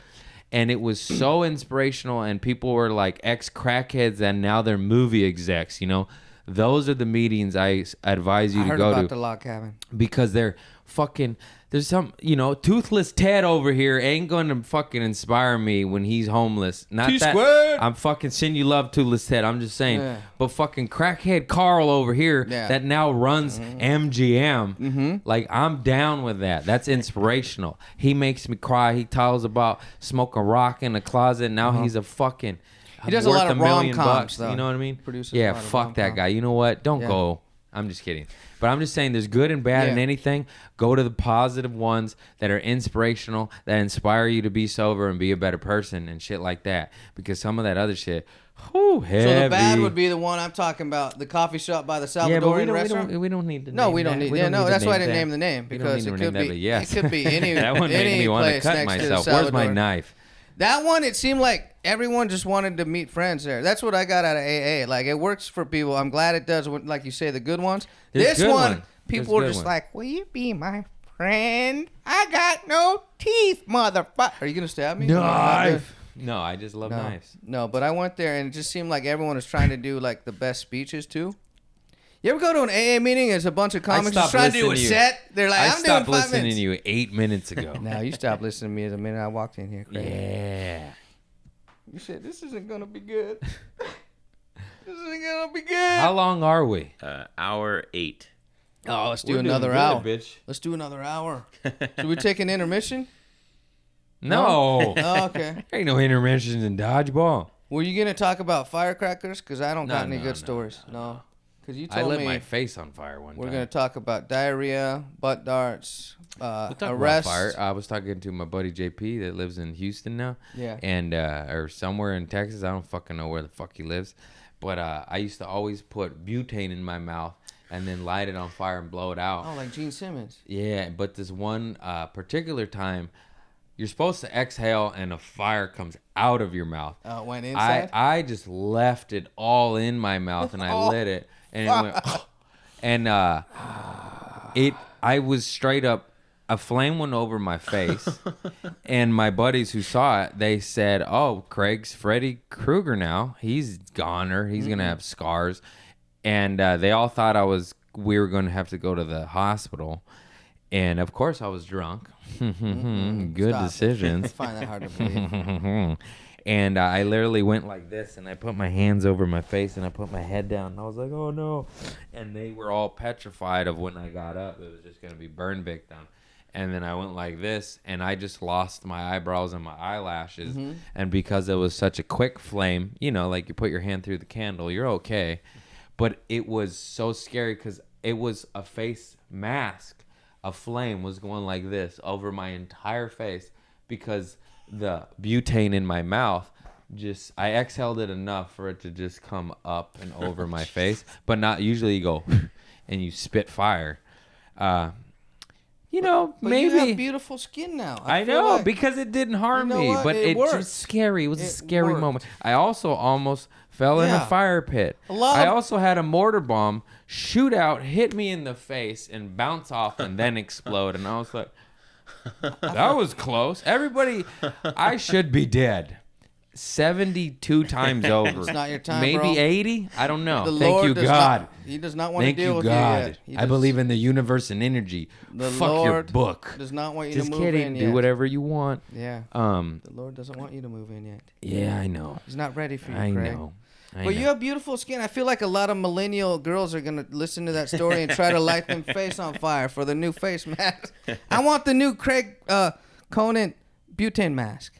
and it was so inspirational, and people were, like, ex-crackheads, and now they're movie execs, you know? Those are the meetings I advise you I to heard go about to the log cabin. because they're fucking there's some toothless Ted over here ain't gonna fucking inspire me when he's homeless. Not that T-squared. I'm fucking sending you love, toothless Ted. I'm just saying. Yeah. But fucking crackhead Carl over here Yeah. that now runs MGM. Like, I'm down with that. That's inspirational. He makes me cry. He tells about smoking rock in the closet. Now he's a fucking He does a worth lot of $1 million rom-coms, bucks. though. You know what I mean? Produces a Yeah, lot of fuck that rom-com. guy. You know what? Don't Yeah. go. I'm just kidding. But I'm just saying there's good and bad in Yeah. anything. Go to the positive ones that are inspirational, that inspire you to be sober and be a better person and shit like that. Because some of that other shit, whew, heavy. So the bad would be the one I'm talking about, the coffee shop by the yeah, but Salvadorian restaurant. we don't need to No, name we don't that. need. We Yeah, don't no, need to that's why I name didn't that. name the name We don't because need it to could name be. that, but yes. It could be any. That one made any me want to place cut next myself. To the Where's my Salvador. knife? That one, it seemed like everyone just wanted to meet friends there. That's what I got out of AA. Like, it works for people. I'm glad it does. Like you say, the good ones. There's This good one, ones. people There's were good just ones. like, "Will you be my friend? I got no teeth, motherfucker." Are you gonna stab me? Knife. No, I just love No, knives. no, but I went there and it just seemed like everyone was trying to do like the best speeches too. You ever go to an AA meeting? There's a bunch of comics just stopped trying to do a listening to you. set. They're like, I "I'm doing stopped 5 listening minutes." to you 8 minutes ago. Now you stopped listening to me the minute I walked in here, Craig. Yeah. You said this isn't gonna be good. This isn't gonna be good. How long are we? Hour 8. Oh, let's do We're doing another good, hour. bitch. Let's do another hour. Should we take an intermission? No. Oh, okay. Ain't no intermissions in dodgeball. Were you gonna talk about firecrackers? Because I don't got No, any no, good no, stories. No. Because you I told lit me my face on fire one we're time. gonna talk about diarrhea, butt darts, We'll talk about arrests. fire. I was talking to my buddy JP that lives in Houston now. Yeah. And or somewhere in Texas. I don't fucking know where the fuck he lives. But I used to always put butane in my mouth and then light it on fire and blow it out. Oh, like Gene Simmons. Yeah, but this one particular time, you're supposed to exhale and a fire comes out of your mouth. It went inside. I just left it all in my mouth and I lit it and it went and I was straight up, a flame went over my face and my buddies who saw it, they said, "Oh, Craig's Freddy Krueger now. He's goner. He's gonna have scars." and they all thought we were going to have to go to the hospital, and of course I was drunk. Good Stop it. decisions. I find that hard to believe. And I literally went like this, and I put my hands over my face, and I put my head down, and I was like, oh no. And they were all petrified of when I got up, it was just going to be burn victim. And then I went like this, and I just lost my eyebrows and my eyelashes. And because it was such a quick flame, like you put your hand through the candle, you're okay. But it was so scary because it was a face mask. A flame was going like this over my entire face because the butane in my mouth I exhaled it enough for it to just come up and over my face, but not usually you go and you spit fire. But maybe you have beautiful skin now. I feel know like- because it didn't harm You know me, what? but It it worked. was scary. It was a It scary worked. moment. I also almost fell in a Yeah. fire pit. I also had a mortar bomb shoot out, hit me in the face, and bounce off and then explode. And I was like, that was close. Everybody, I should be dead. 72 times over. It's not your time, Maybe bro. 80? I don't know. The Thank Lord you, does God. not- he does not want Thank to deal you, with God. you yet. He I does- believe in the universe and energy. The Fuck your Lord book. does not want you Just to move kidding. in Do yet. whatever you want. Yeah. Um. The Lord doesn't want you to move in yet. Yeah, I know. He's not ready for you, I Craig. know. But you have beautiful skin. I feel like a lot of millennial girls are gonna listen to that story and try to light them face on fire for the new face mask. I want the new Craig Conan butane mask.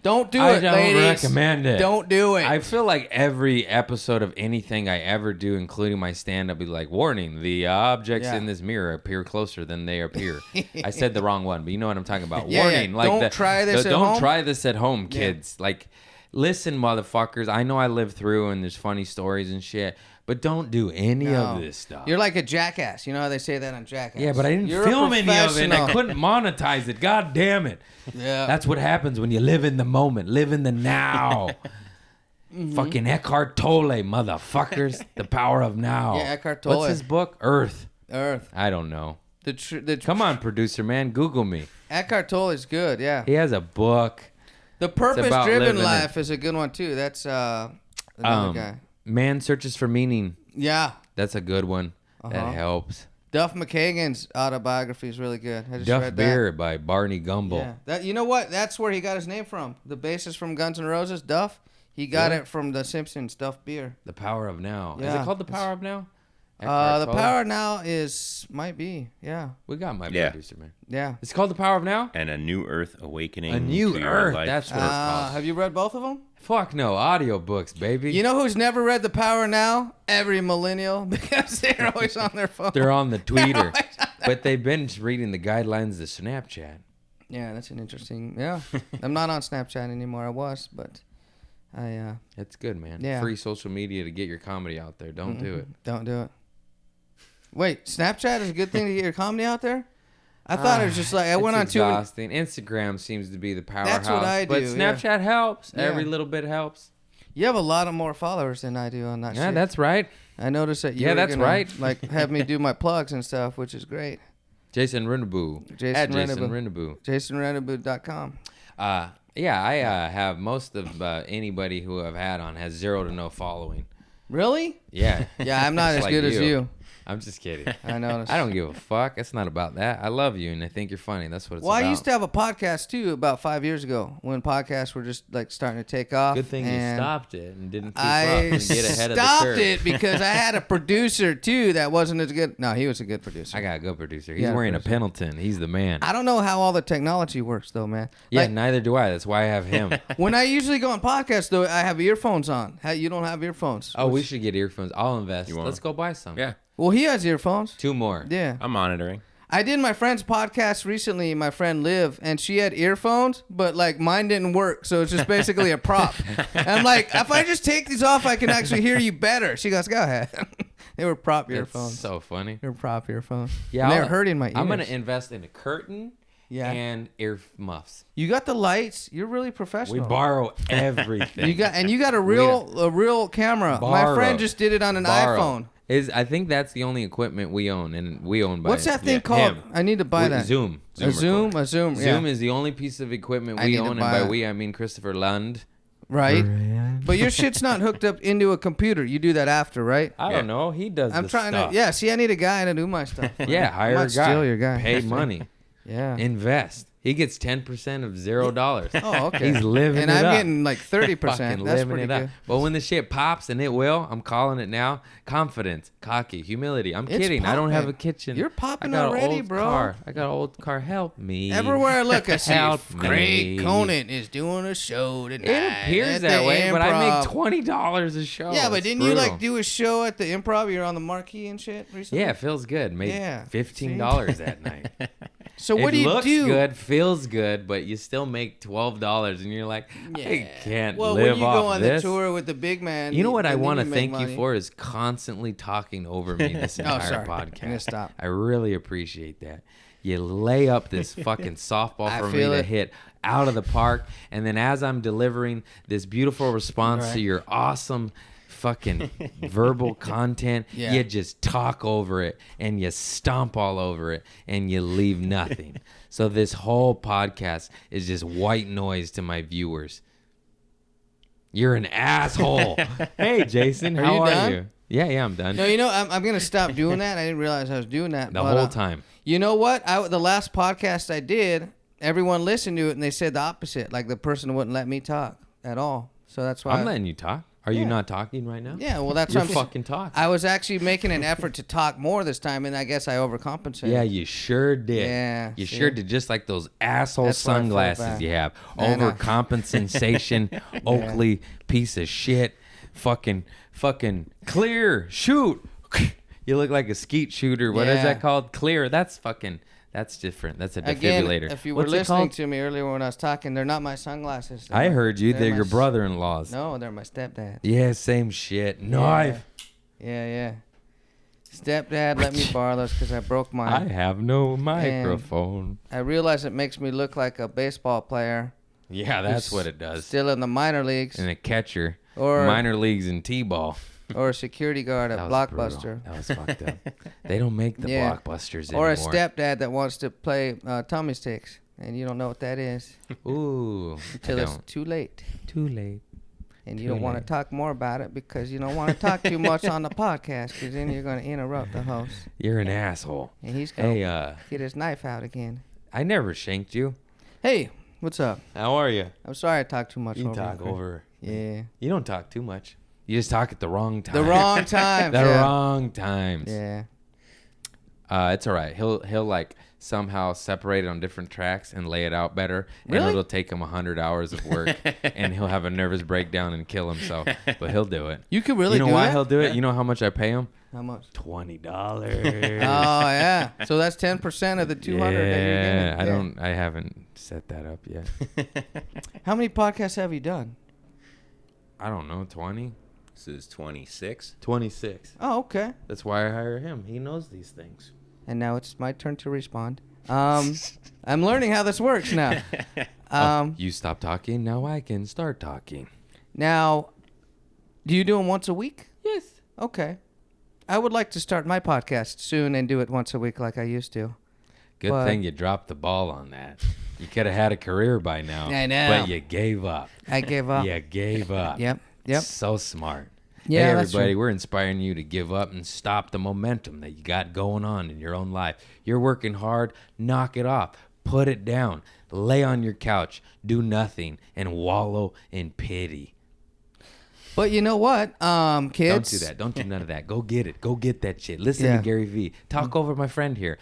Don't do I it, don't ladies. recommend it. Don't do it. I feel like every episode of anything I ever do, including my stand-up, be like, warning, the objects Yeah. in this mirror appear closer than they appear. I said the wrong one, but you know what I'm talking about. Yeah, Warning. yeah. Like Don't try this at don't home. try this at home, Yeah. kids. Like, listen, motherfuckers. I know I lived through and there's funny stories and shit, but don't do any No. of this stuff. You're like a jackass. You know how they say that on Jackass? Yeah, but I didn't You're a film any of it. And I professional. couldn't monetize it. God damn it. Yeah. That's what happens when you live in the moment. Live in the now. Fucking Eckhart Tolle, motherfuckers. The power of now. Yeah, Eckhart Tolle. What's his book? Earth. Earth. I don't know. The Come on, producer man. Google me. Eckhart Tolle is good. Yeah. He has a book. The about Purpose-Driven living Life is a good one too. That's another guy. Man Searches for Meaning. Yeah. That's a good one. Uh-huh. That helps. Duff McKagan's autobiography is really good. I just Duff read Beer by Barney Gumble. Yeah. That you know what? That's where he got his name from. The bassist from Guns N' Roses, Duff. He got Really? it from The Simpsons, Duff Beer. The Power of Now. Is Yeah. it called The Power of Now? The Eckhart Tolle? Power Now might be. Yeah. We got my Yeah. producer man. Yeah. It's called The Power of Now? And a new Earth awakening. A New to your Earth, life. that's what it's called. Have you read both of them? Fuck no, audiobooks, baby. You know who's never read The Power Now? Every millennial, because they're always on their phone. They're on the Twitter, but they've been reading the guidelines of Snapchat. Yeah, that's an interesting. Yeah, I'm not on Snapchat anymore. I was, but I. It's good, man. Yeah. Free social media to get your comedy out there. Don't do it. Don't do it. Wait, Snapchat is a good thing to get your comedy out there? I thought it was just like I went on It's too. exhausting. Instagram seems to be the powerhouse. That's what I But do, yeah. Snapchat helps. Yeah. Every little bit helps. You have a lot of more followers than I do on that Yeah, shit. that's right. I noticed that you Yeah, were that's gonna, right. like have me do my plugs and stuff, which is great. Jason Rennebu. Jason At Jason Rennebu. Rennebu. JasonRennebu.com. Yeah, I have most of anybody who I've had on has 0 to no following. Really? Yeah. Yeah, I'm not Just as like good as you. I'm just kidding. I noticed. I don't give a fuck. It's not about that. I love you and I think you're funny. That's what it's Well, about. I used to have a podcast too about 5 years ago when podcasts were just like starting to take off. Good thing you and stopped it and didn't keep up I and get ahead of the stopped curve. it because I had a producer too that wasn't as good. No, he was a good producer. I got a good producer. He's Yeah, wearing a producer. Pendleton. He's the man. I don't know how all the technology works though, man. Yeah, Like, neither do I. That's why I have him. when I usually go on podcasts though, I have earphones on. How you don't have earphones? Oh, we should get earphones. I'll invest. You want Let's go buy some. Yeah, Well, he has earphones. 2 more. Yeah. I'm monitoring. I did my friend's podcast recently, my friend Liv, and she had earphones, but like mine didn't work, so it's just basically a prop. I'm like, if I just take these off, I can actually hear you better. She goes, go ahead. They were prop That's earphones. so funny. They were prop earphones. Yeah, And they're I'll- hurting my ears. I'm gonna invest in a curtain Yeah. and ear muffs. You got the lights. You're really professional. We borrow everything. You got a real camera. My Borrow. friend just did it on an Borrow. iPhone. I think that's the only equipment we own, and we own by What's that thing yeah, called? him. I need to buy that. Zoom. A Zoom. Zoom Yeah. is the only piece of equipment I we need to own, and buy by it. we I mean Christopher Lund. right? But your shit's not hooked up into a computer. You do that after, right? I don't know. He does. I'm the trying stuff. to. Yeah, see, I need a guy to do my stuff. Yeah, hire I a might guy. steal your guy. Pay money. Yeah. Invest. He gets 10% of $0. Oh, okay. He's living and it I'm up. getting like 30%. Fucking That's living pretty it good. up. But when the shit pops, and it will, I'm calling it now. Confidence, cocky, humility. I'm It's kidding. I don't have a popping. kitchen. You're popping I got already, an old bro. Car. I got an old car. Help me. Everywhere I look, I see Help Craig me. Conan is doing a show tonight. It appears at that the way, but I Improv. make $20 a show. Yeah, but It's didn't you brutal. like do a show at the Improv? You're on the marquee and shit recently. Yeah, it feels good. Made Yeah, $15 that night. So what it do you looks do? good, feels good, but you still make $12, and you're like, I can't Well, live when you off go on this. the tour with the big man, You know what I and then want to make thank money. you for is constantly talking over me this entire sorry. podcast. I'm gonna stop. I really appreciate that. You lay up this fucking softball I for me feel to it. hit out of the park, and then as I'm delivering this beautiful response to Right. your awesome fucking verbal content, Yeah. you just talk over it and you stomp all over it and you leave nothing. So this whole podcast is just white noise to my viewers. You're an asshole. Hey, Jason, Are how you are done? you? Yeah, I'm done. No, you know, I'm gonna stop doing that. I didn't realize I was doing that The but, whole time. You know what? The last podcast I did, everyone listened to it and they said the opposite. Like the person wouldn't let me talk at all. So that's why. I'm letting you talk. Are you Yeah. not talking right now? Yeah, well, that's You're what I'm fucking talking. I was actually making an effort to talk more this time, and I guess I overcompensated. Yeah, you sure did. Yeah, You see? sure did. Just like those asshole That's why I felt sunglasses bad. you have. I know. Overcompensation, Oakley piece of shit. Fucking clear, shoot. You look like a skeet shooter. What is Yeah. that called? Clear. That's different. That's a Again, defibrillator. if you were What's it listening called? to me earlier when I was talking, they're not my sunglasses. I heard you. They're my your s- brother-in-law's. No, they're my stepdad. Yeah, same shit. Knife. Yeah. Stepdad let me borrow those because I broke I mine. have no microphone. I realize it makes me look like a baseball player Yeah, that's who's what it does. still in the minor leagues And a catcher. Or- minor leagues in T-ball. or a security guard at That was Blockbuster. brutal. That was fucked up. They don't make the Yeah. blockbusters Or anymore. a stepdad that wants to play tummy sticks, and you don't know what that is Ooh. until I it's don't. too late. Too late. And you Too don't want to late. talk more about it because you don't want to talk too much on the podcast because then you're going to interrupt the host. You're an asshole. And he's going to Hey, get his knife out again. I never shanked you. Hey, what's up? How are you? I'm sorry I talked too much You over talk you. over. Yeah. You don't talk too much. You just talk at the wrong time. The wrong times. The yeah. wrong times. Yeah. It's all right. He'll like somehow separate it on different tracks and lay it out better. Really? And it'll take him 100 hours of work, and he'll have a nervous breakdown and kill himself. But he'll do it. You could really you know do why that? he'll do it? You know how much I pay him? How much? $20. Oh, yeah. So that's 10% of the 200 that you're Yeah, getting. I haven't set that up yet. How many podcasts have you done? I don't know, 20? This is 26. 26. Oh, okay. That's why I hire him. He knows these things. And now it's my turn to respond. I'm learning how this works now. You stop talking, now I can start talking. Now, do you do them once a week? Yes. Okay. I would like to start my podcast soon and do it once a week like I used to. Good But- thing you dropped the ball on that. You could have had a career by now. I know. But you gave up. I gave up. You gave up. Yep. Yep. So smart. Yeah, hey, that's everybody, true. we're inspiring you to give up and stop the momentum that you got going on in your own life. You're working hard. Knock it off. Put it down. Lay on your couch. Do nothing and wallow in pity. But you know what, kids? Don't do that. Don't do none of that. Go get it. Go get that shit. Listen Yeah. to Gary Vee. Talk over my friend here.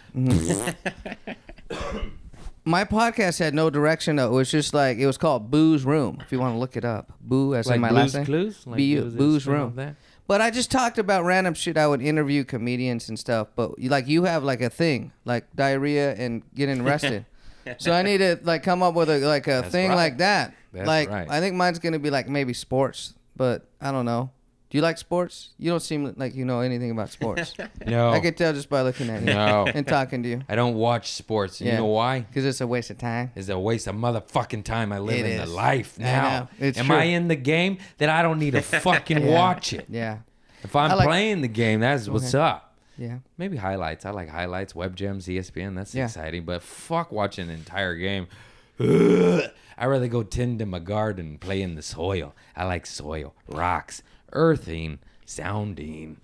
My podcast had no direction though. It was just like it was called Boo's Room. If you want to look it up, Boo as Like in my Blue's last name. Clues? Like Boo's Blue's Room. that? But I just talked about random shit. I would interview comedians and stuff. But you have like a thing, like diarrhea and getting arrested. So I need to like come up with a That's thing right. like that. That's like right. I think mine's gonna be like maybe sports, but I don't know. Do you like sports? You don't seem like you know anything about sports. No. I can tell just by looking at you No. and talking to you. I don't watch sports. You Yeah. know why? Because it's a waste of time. It's a waste of motherfucking time. I live It in is. the life I now. know. It's Am true. I in the game? Then I don't need to fucking Yeah. watch it. Yeah. If I'm I like- playing the game, that's what's up. Yeah. Maybe highlights. I like highlights, web gems, ESPN. That's Yeah. exciting. But fuck watching an entire game. I'd rather go tend to my garden, play in the soil. I like soil, rocks, earthing, sounding.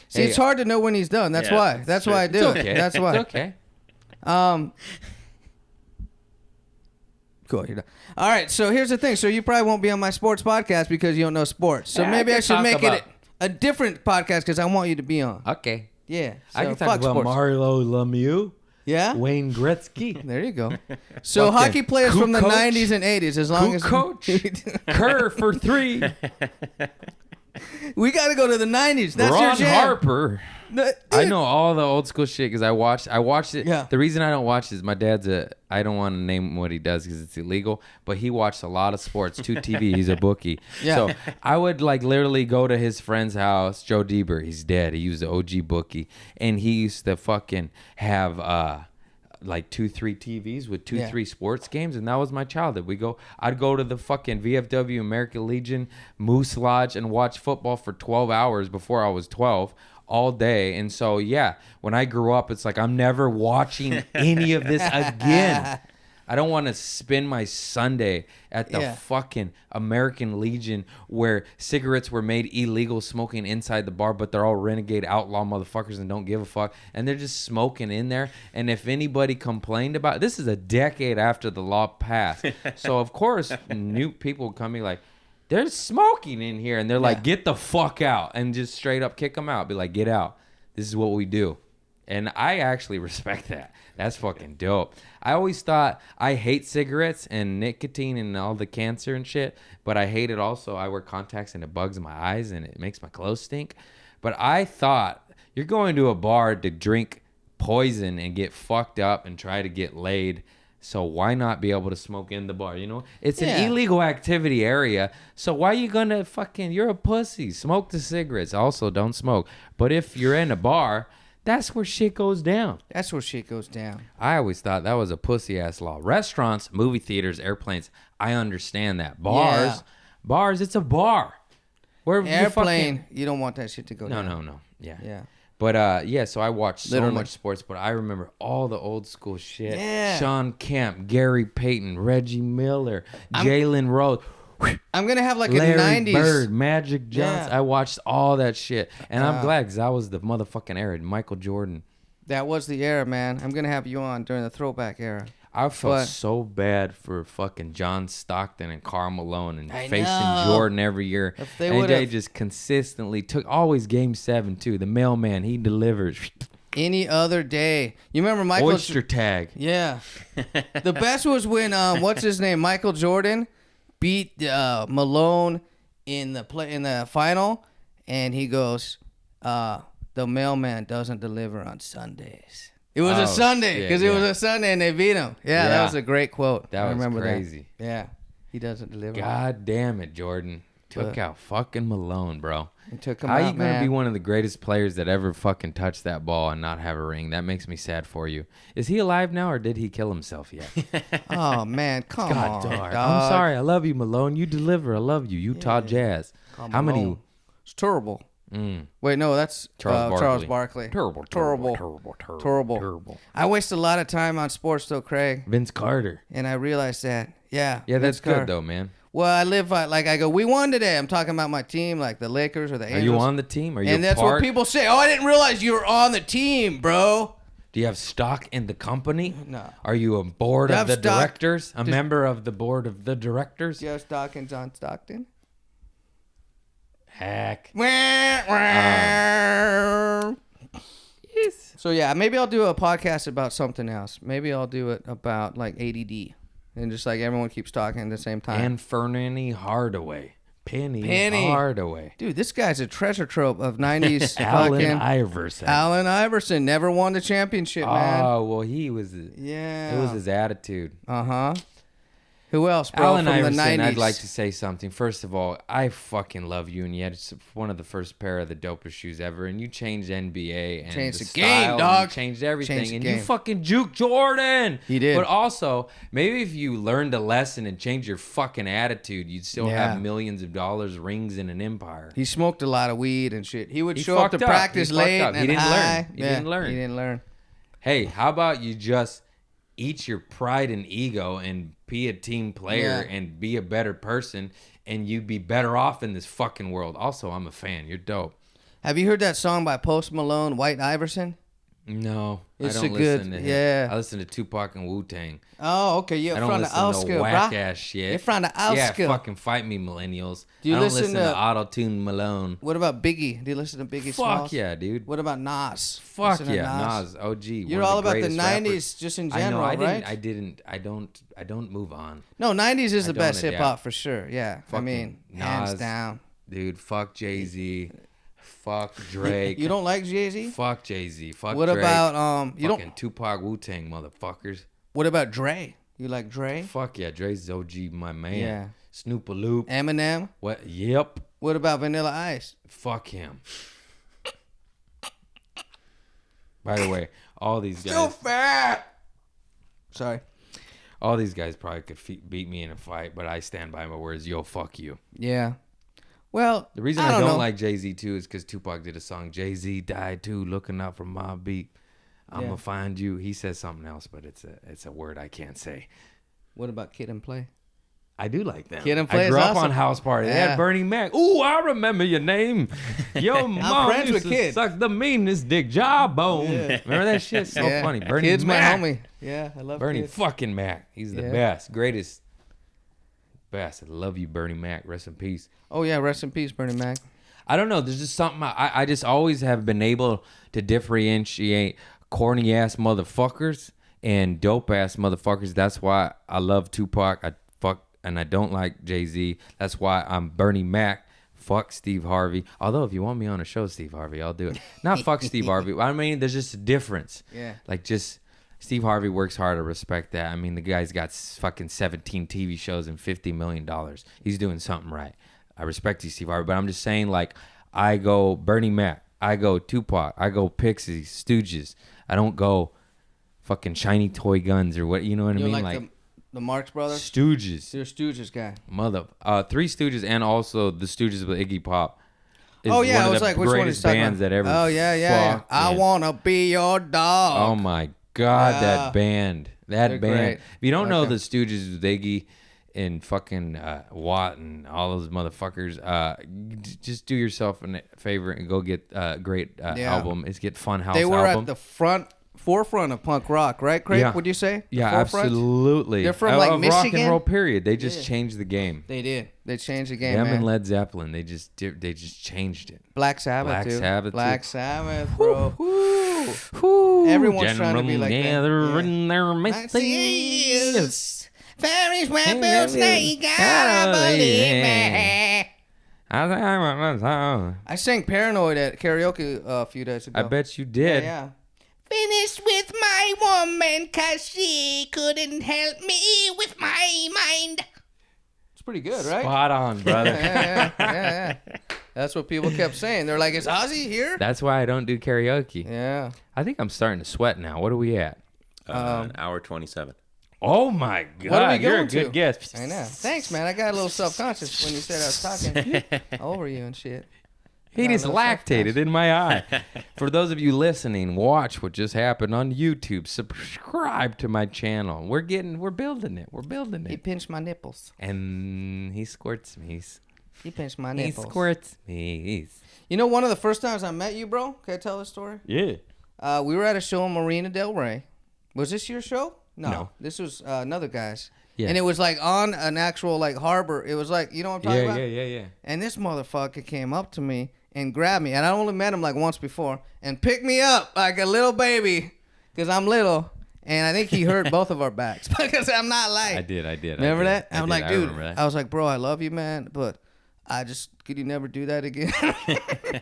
See, Hey, it's hard to know when he's done. That's Yeah, why. that's That's true. why I do It's okay. it. That's why. It's okay. Cool. You're done. All right. So here's the thing. So you probably won't be on my sports podcast because you don't know sports. So Yeah, maybe I I can should talk make about- it a different podcast because I want you to be on. Okay. Yeah. I so can talk fuck about sports. Mario Lemieux, Yeah. Wayne Gretzky, There you go. So Fucking hockey players from the Coach. 90s and 80s, as long as coach, Kerr for 3, we got to go to the 90s. That's your Ron jam. Harper. I know all the old school shit because I watched it. Yeah. The reason I don't watch it is my dad's I don't want to name what he does because it's illegal, but he watched a lot of sports, 2 TV. He's a bookie. Yeah. So I would like literally go to his friend's house, Joe Deber. He's dead. He was the OG bookie. And he used to fucking have like 2-3 TVs with 2-3 sports games, and that was my childhood. I'd go to the fucking VFW American Legion Moose Lodge and watch football for 12 hours before I was 12 all day. And so yeah, when I grew up, it's like I'm never watching any of this again. I don't want to spend my Sunday at the fucking American Legion where cigarettes were made illegal smoking inside the bar, but they're all renegade outlaw motherfuckers and don't give a fuck. And they're just smoking in there. And if anybody complained about it, this is a decade after the law passed. So, of course, new people would come be like, there's smoking in here. And they're like, get the fuck out. And just straight up kick them out. Be like, get out. This is what we do. And I actually respect that. That's fucking dope. I always thought I hate cigarettes and nicotine and all the cancer and shit, but I hate it also. I wear contacts and it bugs my eyes and it makes my clothes stink. But I thought you're going to a bar to drink poison and get fucked up and try to get laid. So why not be able to smoke in the bar? You know, it's an illegal activity area. So why you gonna you're a pussy. Smoke the cigarettes. Also, don't smoke. But if you're in a bar, that's where shit goes down. That's where shit goes down. I always thought that was a pussy-ass law. Restaurants, movie theaters, airplanes, I understand that. Bars, it's a bar. Where Airplane, you don't want that shit to go down. No. Yeah. Yeah. But, so I watched so Literally. much sports, but I remember all the old school shit. Yeah. Sean Kemp, Gary Payton, Reggie Miller, Jalen Rose. I'm going to have like Larry a 90s. Bird, Magic Johnson. Yeah. I watched all that shit. And I'm glad because that was the motherfucking era. Michael Jordan. That was the era, man. I'm going to have you on during the throwback era. I felt But- so bad for fucking John Stockton and Karl Malone and I facing know. Jordan every year. If they and they would've- just consistently took always game 7 too. The mailman, he delivers. Any other day. You remember Michael... Oyster tag. Yeah. The best was when, what's his name? Michael Jordan beat Malone in the final, and he goes, the mailman doesn't deliver on Sundays. It was Oh, a Sunday because shit, it was yeah. a Sunday and they beat him. Yeah, that Yeah. was a great quote. That I was remember crazy. That. Yeah, he doesn't deliver. God damn it, Jordan. Took But- out fucking Malone, bro. He took him How out, you gonna man. be one of the greatest players that ever fucking touched that ball and not have a ring? That makes me sad for you. Is he alive now or did he kill himself yet? Oh man, come God on, darn. dog. I'm sorry. I love you, Malone. You deliver. I love you. Utah Jazz. Come How many? on. It's terrible. Mm, Wait, no, that's Charles Barkley. Terrible. Terrible. I waste a lot of time on sports though, Craig, Vince Carter. and I realized that. Yeah. Yeah, Vince that's good Carter. though, man. Well, I live like I go. We won today. I'm talking about my team, like the Lakers or the Are Angels. you on the team? Are you And a that's part? what people say. Oh, I didn't realize you were on the team, bro. Do you have stock in the company? No. Are you a board You of have the stock- directors? A member of the board of the directors? Do you have stock in John Stockton? Heck. So yeah, maybe I'll do a podcast about something else. Maybe I'll do it about like ADD, and just like everyone keeps talking at the same time. And Fernie Hardaway. Penny Hardaway. Dude, this guy's a treasure trove of '90s. Allen fucking Iverson. Allen Iverson never won the championship, man. Oh, well, he was. Yeah. It was his attitude. Uh huh. Who else, bro? Allen from Iverson, the '90s. I'd like to say something. First of all, I fucking love you, and you had one of the first pair of the dopest shoes ever, and you changed NBA and Changed the style, game, and dog. you changed everything, Changed the and game. you fucking juke Jordan. He did. But also, maybe if you learned a lesson and changed your fucking attitude, you'd still Yeah. have millions of dollars, rings, and an empire. He smoked a lot of weed and shit. He would He show up to fucked up. practice He fucked late up. He and didn't high. learn. He Yeah, didn't learn. He didn't learn. Hey, how about you just eat your pride and ego and be a team player Yeah. and be a better person, and you'd be better off in this fucking world. Also, I'm a fan. You're dope. Have you heard that song by Post Malone, White Iverson? No, It's I don't a good- listen to him. yeah. I listen to Tupac and Wu-Tang. Oh, okay. You're I don't from the listen to outskirts, no whack bruh. ass shit. You're from the Yeah, outskirts. fucking fight me, millennials. Do you I don't listen listen to to- Auto-Tune Malone. What about Biggie? Do you listen to Biggie Fuck Smalls? yeah, dude. What about Nas? Fuck Listen to yeah, Nas, OG. You're one of all about the greatest 90s rappers. just in I general, know. right? I don't move on. No, 90s is I the don't best hip hop adapt. for sure. Yeah. I Fucking mean, hands Nas. down. Dude, fuck Jay-Z. Fuck Drake. You don't like Jay-Z? Fuck Jay-Z. Fuck What Drake. about you fucking don't Tupac, Wu-Tang, motherfuckers. what about Dre? You like Dre? Fuck yeah, Dre's OG, my man. Yeah. Snoop a Loop. Eminem? What? Yep. What about Vanilla Ice? Fuck him. By the way, all these guys, fat. Sorry. all these guys probably could beat me in a fight, but I stand by my words. Yo, fuck you. Yeah. Well, The reason I don't know. like Jay-Z too is because Tupac did a song. Jay-Z died too, looking out for my beat. I'm Yeah. gonna find you. He says something else, but it's a word I can't say. What about Kid and Play? I do like them. Kid and Play I is grew up awesome. on House Party. They Yeah. had Bernie Mac. Ooh, I remember your name. Yo, mom friends used with to Kid. suck the meanest dick, jawbone. Yeah. Remember that shit? So Yeah. funny. Bernie Kid's Mac. my homie. Yeah, I love Bernie Kid. fucking Mac. He's the Yeah. best, greatest, best. I love you, Bernie Mac. Rest in peace. Oh yeah, rest in peace, Bernie Mac. I don't know. There's just something I just always have been able to differentiate corny ass motherfuckers and dope ass motherfuckers. That's why I love Tupac. And I don't like Jay-Z. That's why I'm Bernie Mac. Fuck Steve Harvey. Although if you want me on a show, Steve Harvey, I'll do it. Not fuck Steve Harvey. I mean, there's just a difference. Yeah. Like just Steve Harvey works hard. I respect that. I mean, the guy's got fucking 17 TV shows and $50 million. He's doing something right. I respect you, Steve Harvey. But I'm just saying, like, I go Bernie Mac. I go Tupac. I go Pixies, Stooges. I don't go fucking shiny toy guns or what. You know what I You mean? like the Marx Brothers? Stooges. You're a Stooges guy. Three Stooges and also the Stooges with Iggy Pop. Is Oh yeah, one I of was the like, which one is greatest talking bands about? that ever. Oh yeah. I fucking- wanna be your dog. Oh my god, Yeah. that band. That They're band. great. If you don't know Okay. the Stooges with Iggy and fucking Watt and all those motherfuckers, just do yourself a favor and go get a great Yeah. album. It's get Fun House They were album. at the forefront of punk rock, right, Craig? Yeah. Would you say? The Yeah, forefront? absolutely. They're from, Of like, rock Michigan? and roll. Period. They just Yeah. changed the game. They did. They changed the game, Them man. and Led Zeppelin. They just changed it. Black Sabbath, Black too. Sabbath, Black too. Sabbath, bro. Whew. Everyone's trying to be like that. gathering their Yes. Ferris Hey, Webber's baby. you gotta believe me. I I sang Paranoid at karaoke a few days ago. bet you did. Yeah. Finished with my woman cause she couldn't help me with my mind. It's pretty good, right? Spot on, brother. Yeah. That's what people kept saying. They're like, is Ozzy here? That's why I don't do karaoke. Yeah. I think I'm starting to sweat now. What are we at? An hour 27. Oh my God! What are we You're a going good to? guest. I know. Thanks, man. I got a little self-conscious when you said I was talking over you and shit. He Got a just little lactated in my eye. For those of you listening, watch what just happened on YouTube. Subscribe to my channel. We're building it. We're building He it. pinched my nipples. And he squirts me. He pinched my He nipples. squirts me. You know, one of the first times I met you, bro? Can I tell this story? Yeah. We were at a show in Marina Del Rey. Was this your show? No. This was another guy's. Yeah. And it was like on an actual like harbor. It was like, you know what I'm talking about? Yeah. And this motherfucker came up to me and grabbed me. And I only met him like once before. And picked me up like a little baby. Because I'm little. And I think he hurt both of our backs. Because I'm not light. I did. Remember that? I'm like, dude. remember that. I was like, bro, I love you, man. But could you never do that again?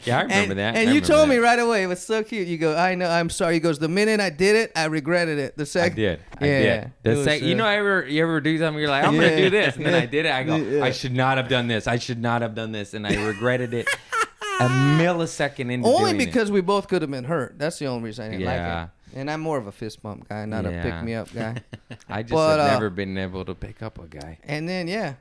Yeah, I remember that. And I you remember told me that. right away. It was so cute. You go, I know, I'm sorry. He goes, the minute I did it, I regretted it. The I second. did. I Yeah. did. The It was, sec- you know, you ever do something? You're like, I'm Yeah. gonna do this, and then Yeah. I did it. I go, Yeah. I should not have done this. I should not have done this, and I regretted it a millisecond into Only doing because we both could have been hurt. That's the only reason I didn't Yeah. like it. And I'm more of a fist bump guy, not a Yeah. pick me up guy. it. I just But, have never been able to pick up a guy. And then yeah,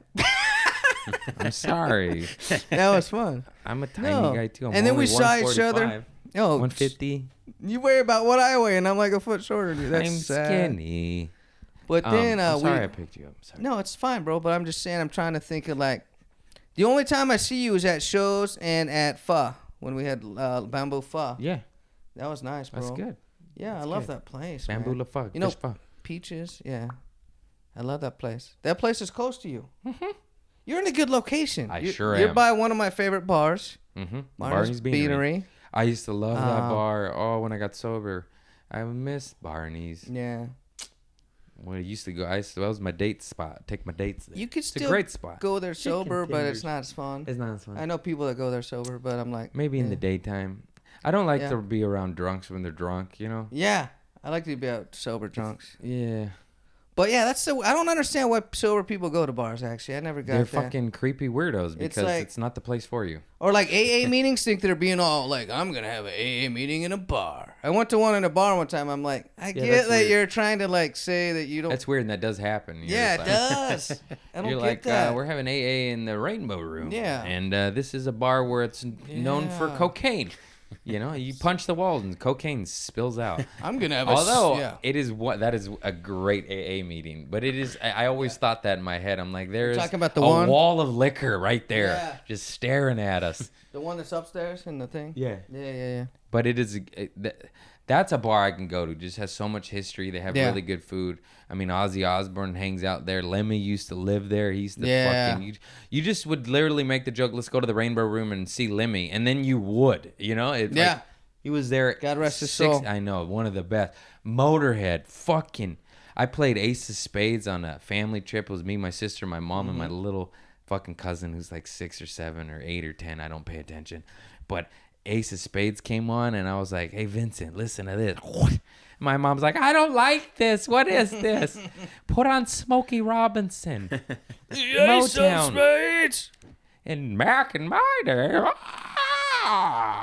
I'm sorry. that was fun. I'm a tiny No. guy too. I'm And then we only saw each other. 145, Oh, 150. you weigh about what I weigh, and I'm like a foot shorter than you. That's I'm sad. skinny. But then I'm sorry we. I picked you up. Sorry. No, it's fine, bro. But I'm just saying, I'm trying to think of like, the only time I see you is at shows and at Pho when we had Bamboo Pho. Yeah, That was nice, bro. that's good. Yeah, That's I love good. that place. Bamboo man. La Fuck. You know, Fish Pho. Peaches. Yeah, I love that place. That place is close to you. You're in a good location. I You're- sure You're am. by one of my favorite bars, Mm-hmm. Barney's Beanery. I used to love that Um, bar. Oh, when I got sober, I miss Barney's. Yeah, When I used to go, that was my date spot. Take my dates there. you could It's a still great spot. go there Chicken sober, but it's tenders. not as fun. It's not as fun. I know people that go there sober, but I'm like, Maybe in yeah. the daytime. I don't like Yeah. to be around drunks when they're drunk. You know. Yeah, I like to be out sober drunks. Yeah. But yeah, I don't understand why sober people go to bars. Actually, I never got They're that. fucking creepy weirdos because like- it's not the place for you. Or like AA meetings think they're being all like, I'm gonna have an AA meeting in a bar. I went to one in a bar one time. I'm like, I get that's that weird. you're trying to like say that you don't. That's weird, and that does happen. You're Yeah, it just does. I don't You're get like, that. we're having AA in the Rainbow Room. Yeah. And this is a bar where it's known for Yeah. cocaine. You know, you punch the walls and cocaine spills out. I'm gonna have Although yeah. it is that is a great AA meeting, but it is. I always thought that in my head. I'm like, there's talking about the a one? wall of liquor right there, Yeah. just staring at us. The one that's upstairs in the thing. Yeah. Yeah. But it is that's a bar I can go to. Just has so much history. They have Yeah. really good food. I mean, Ozzy Osbourne hangs out there. Lemmy used to live there. He used to Yeah. fucking. You just would literally make the joke. Let's go to the Rainbow Room and see Lemmy, and then you would. You know. Yeah. He was there. God rest his soul. I know, one of the best. Motorhead, fucking. I played Ace of Spades on a family trip. It was me, my sister, my mom, and my little fucking cousin who's like 6 or 7 or 8 or 10. I don't pay attention. But Ace of Spades came on, and I was like, hey, Vincent, listen to this. My mom's like, I don't like this. What is this? Put on Smokey Robinson. Motown. And back in my day.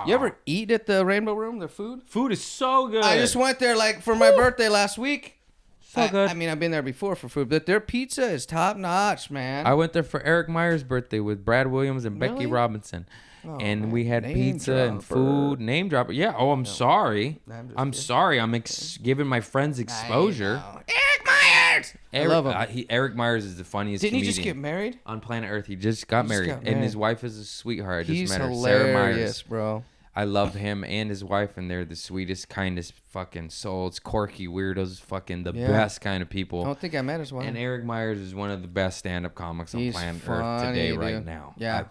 You ever eat at the Rainbow Room? Their food? Food is so good. I just went there like for my birthday last week. So good. I mean, I've been there before for food, but their pizza is top notch, man. I went there for Eric Myers' birthday with Brad Williams and Becky Really? Robinson. Oh, And man. we had Name pizza and dropper. food. Name dropper. Yeah. Oh, I'm sorry. I'm just I'm kidding. sorry. I'm giving my friends exposure. I know. Eric Myers. Eric, love him. Eric Myers is the funniest Didn't he comedian just get married? on planet Earth. He just got married. got And married. his wife is a sweetheart. I just He's met her. Sarah hilarious, Myers. bro. I love him and his wife, and they're the sweetest, kindest fucking souls. Quirky weirdos, fucking the Yeah. best kind of I people. don't think I met his wife. And Eric Myers is one of the best stand-up comics on He's planet Earth today, funny, right dude. now. Yeah.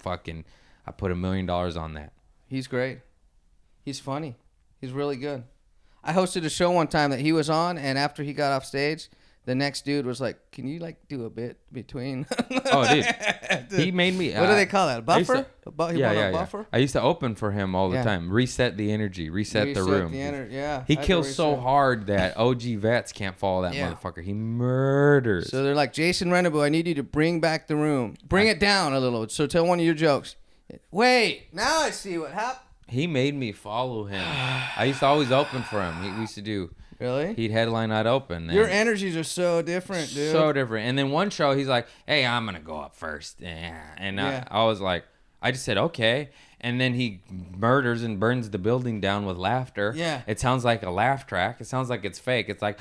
I put $1 million on that. He's great. He's funny. He's really good. I hosted a show one time that he was on, and after he got off stage, the next dude was like, "Can you like do a bit between?" Oh, dude, he made me. What do they call that? A I used buffer? to- He yeah, brought yeah, a yeah. buffer? I used to open for him all the Yeah. time. Reset the energy. Reset the room. Yeah. He I had to kills so reset. hard that OG vets can't follow that Yeah. motherfucker. He murders. So they're like, Jason Rennebu, I need you to bring back the room. Bring it down a little. So tell one of your jokes. Wait, now I see what happened. He made me follow him. I used to always open for him. We used to do. Really? He'd headline, I'd open. Your and energies are so different, dude. so different. And then one show, he's like, "Hey, I'm gonna go up first." And Yeah. I was like, I just said okay. And then he murders and burns the building down with laughter. Yeah. It sounds like a laugh track. It sounds like it's fake. It's like,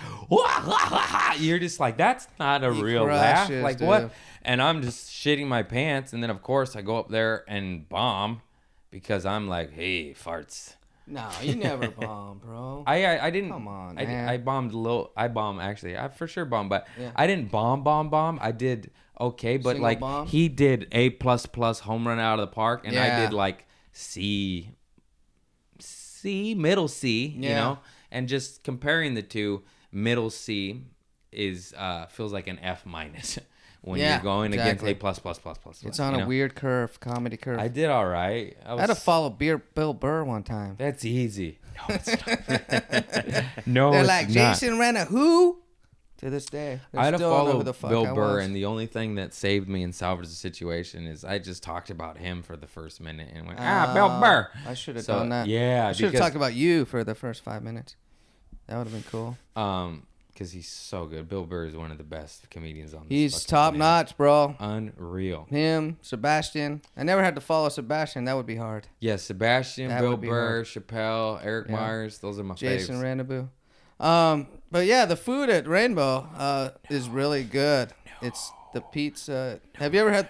you're just like, that's not a He real laugh. crushes, Like dude. what? And I'm just shitting my pants. And then of course I go up there and bomb because I'm like, hey, farts. No, you never bomb, bro. I didn't. Come on, I, man. I bombed a little. I bombed actually. I for sure bombed, but Yeah. I didn't bomb. I did okay, but Single like bomb? he did A++ home run out of the park, and I Yeah. did like C, middle C, you Yeah. know, and just comparing the two, middle C is feels like an F minus when Yeah, you're going exactly. against A+++++. It's on you a know? weird curve, comedy curve. I did all right. I had to follow Bill Burr one time. That's easy. No, it's not. No, They're it's like, not. Jason Renner, who? To this day. They I had to still don't know follow who the fuck Bill I Burr, was. and the only thing that saved me and salvaged the situation is I just talked about him for the first minute and went, Bill Burr. I should have So, done that. yeah, I should have because- talked about you for the first 5 minutes. That would have been cool. Because he's so good. Bill Burr is one of the best comedians on this He's fucking top planet. notch, bro. Unreal. Him, Sebastian. I never had to follow Sebastian. That would be hard. Yeah, Sebastian, That Bill would be Burr, hard. Chappelle, Eric Yeah. Myers. Those are my Jason faves. Rennebu. But yeah, the food at Rainbow is really good. It's the pizza. Have you ever had?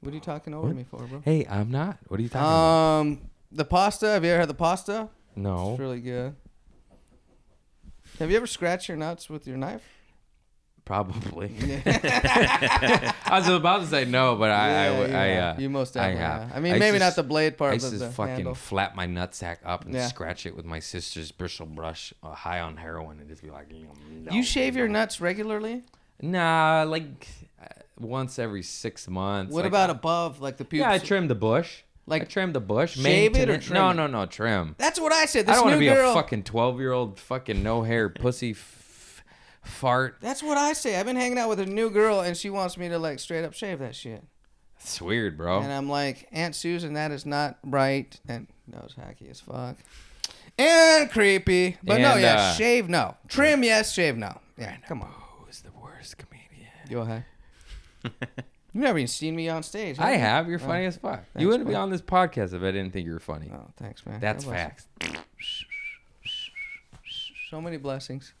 What are you talking over me for, bro? Hey, I'm not. What are you talking about? The pasta. Have you ever had the pasta? No. It's really good. Have you ever scratched your nuts with your knife? Probably. I was about to say no, but I you most I definitely have. have. I mean, maybe not the blade part, I used but to the fucking handle. flap my nutsack up and Yeah. scratch it with my sister's bristle brush, high on heroin, and just be like, no, You shave your nuts regularly? Nah, like once every 6 months. What like, about above, like the pubes? Yeah, I trim the bush. Like, I trim the bush. shave it or Maintenance- trim it? No, trim. That's what I said. I This don't want to new be girl. a fucking 12-year-old fucking no hair pussy fart. That's what I say. I've been hanging out with a new girl, and she wants me to like straight up shave that shit. It's weird, bro. And I'm like, Aunt Susan, that is not right. And that was hacky as fuck. And creepy. But no, And, yeah, shave no. Trim, yes, shave no. Yeah, come on. Who's the worst comedian? Go ahead. You've never even seen me on stage. I you? have. You're funny as fuck. You thanks, wouldn't be bro. on this podcast if I didn't think you were funny. Oh, thanks, man. That's God bless you. facts. So many blessings.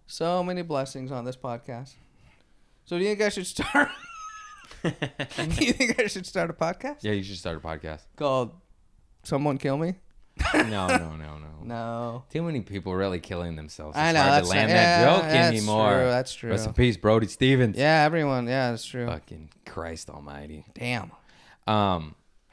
So many blessings on this podcast. So do you think I should start? Do you think I should start a podcast Yeah, you should start a podcast. called Someone Kill Me? No. No. Too many people really killing themselves. I It's know. hard That's to land yeah, that joke that's anymore. True, that's true. Rest in peace, Brody Stevens. Yeah, everyone. Yeah, that's true. Fucking Christ Almighty. Damn. That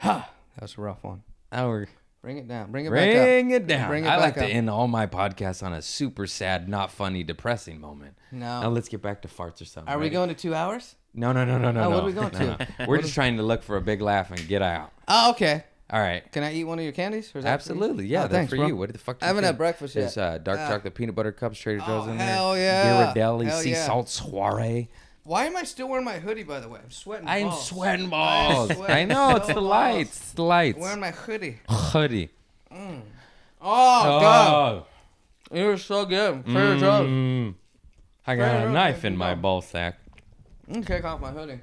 That was a rough one. we're Bring it down. Bring it back up. bring it down. Bring it I like back to up. end all my podcasts on a super sad, not funny, depressing moment. Now No. let's get back to farts or something. Are we Ready? going to 2 hours? No. Oh, what no. are we going to? No. We're just trying to look for a big laugh and get out. Oh, okay. All right. Can I eat one of your candies? Or is that for you? Absolutely. Yeah, Oh, that's thanks, for bro. you. What the fuck? I haven't had breakfast yet. There's dark chocolate peanut butter cups, Trader Joe's in there. hell yeah. Ghirardelli, Hell sea yeah. salt soiree. Why am I still wearing my hoodie, by the way? I'm sweating I'm balls. sweating balls. sweating I know, it's so the balls. lights. It's the lights. Wearing my hoodie. Hoodie. Oh, God. Oh. You're so good. Trader Joe's. I got Trader a Joe's, knife man, in my keep ball sack. Take off my hoodie.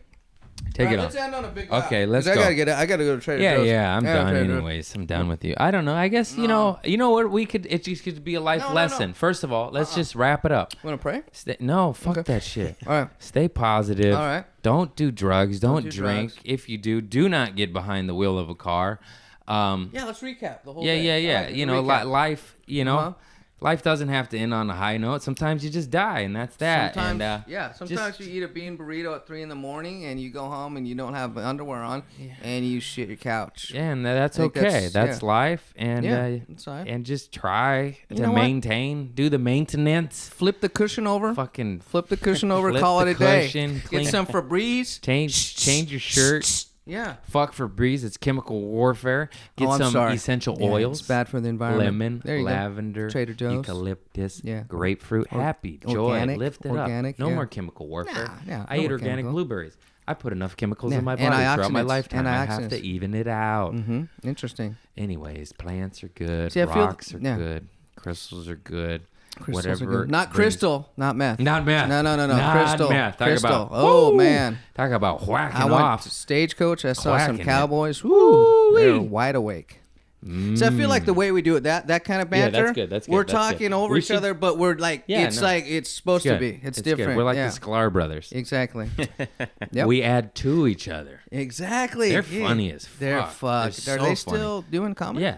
Take it Let's off. end on a big laugh. Okay, let's 'Cause go. I gotta go to Trader Joe's. Yeah, I'm done Trader Joe's. anyways. I'm done with you. I don't know. I guess you know what we could. It just could be a life No. lesson. First of all, let's just wrap it up. Wanna pray? No, fuck Okay. that shit. All right. Stay positive. All right. Don't do drugs. Don't do drink. drugs. If you do not get behind the wheel of a car. Yeah, let's recap the whole Yeah, day. yeah. I like it. You know, Recap. life. You know, Uh-huh. life doesn't have to end on a high note. Sometimes you just die, and that's that. Sometimes, and, sometimes you eat a bean burrito at 3 a.m. and you go home and you don't have underwear on and you shit your couch. Yeah, and that's I think okay. that's- That's yeah. life, and Yeah, that's all right. and just try You to know what? maintain, do the maintenance. Flip the cushion over. Fucking Flip the cushion over. Flip Call the it a day. cushion, clean- Get some Febreze. change your shirt. Yeah. Fuck Febreze. It's chemical warfare. Get Oh, I'm some sorry. essential Yeah, oils. It's bad for the environment. Lemon, There you go. lavender, Trader Joe's. eucalyptus, Yeah. grapefruit, happy, joy, organic, lift it organic, up. No yeah. more chemical warfare. Nah, I no eat more organic chemical. blueberries. I put enough chemicals Yeah, in my body throughout my antioxidants, lifetime. I have antioxidants. to even it out. Mm-hmm. Interesting. Anyways, plants are good. See, I feel- Rocks are yeah. good. Crystals are good. Crystals are Whatever. good. Not brings- crystal. Not meth. Not meth. No. Not Crystal. meth. Talk Crystal. about. Oh, Woo! man. Talk about whacking I went off. to Stagecoach. I saw some Quacking it. cowboys. Woo! They were Woo-wee. wide awake. So I feel like the way we do it, that kind of Yeah, banter, that's good, that's good, we're that's good. talking over We each should- other, but we're like, Yeah, it's no. like it's supposed Good. to be. It's good. different. We're like yeah. the Sklar brothers. Exactly. Yep. We add to each other. Exactly. They're yeah. funny as They're fuck. fucked. They're Are so they funny. still doing comedy? Yeah.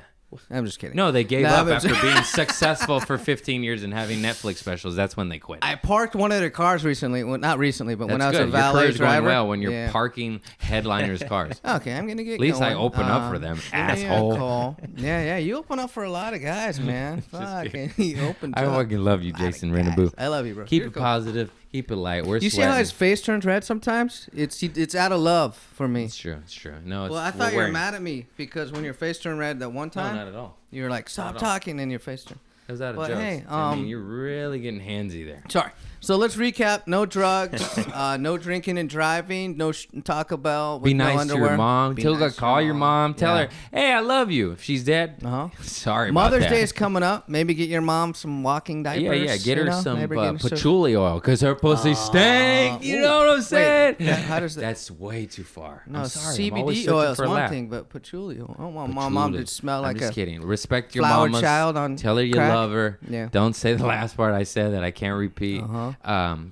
I'm just kidding. No, they gave Nah, up but- after being successful for 15 years and having Netflix specials. That's when they quit. I parked one of their cars recently. Well, not recently, but when I That's was good. a Your valet career's driver. going well when you're Yeah. parking headliners' cars. Okay, I'm gonna get. At least I going. open up for them, give me a asshole. call. Yeah, you open up for a lot of guys, man. Fuck, kidding. you open. I up. fucking love you, A lot of Jason guys. Rennebu. I love you, bro. Keep You're it cool. positive. Keep it light. We're You see sweating. how his face turns red sometimes? It's out of love for me. It's true. It's true. No, it's. Well, I we're thought you were wearing- mad at me because when your face turned red that one No, time, not at all. you were like, "Stop at all. talking," and your face turned. It was out of But jokes. hey, I mean, you're really getting handsy there. Sorry. So let's recap. No drugs, no drinking and driving, no Taco Bell. With Be no nice to underwear. your mom. Be Tilga, nice to call your mom. Tell Yeah. her, hey, I love you. If she's dead, sorry about Mother's that. Day is coming up. Maybe get your mom some walking diapers. Yeah. Get her you know? some Maybe get her some- patchouli oil because her pussy stank. You know what I'm saying? Wait, how does that? That's way too far. No, I'm sorry. I'm always CBD searching oil is for a one laugh. thing, but patchouli oil. I don't want my mom to smell like I'm just a kidding. Respect your flower mama. child on Tell her you crack. love her. Yeah. Don't say the last part I said that I can't repeat.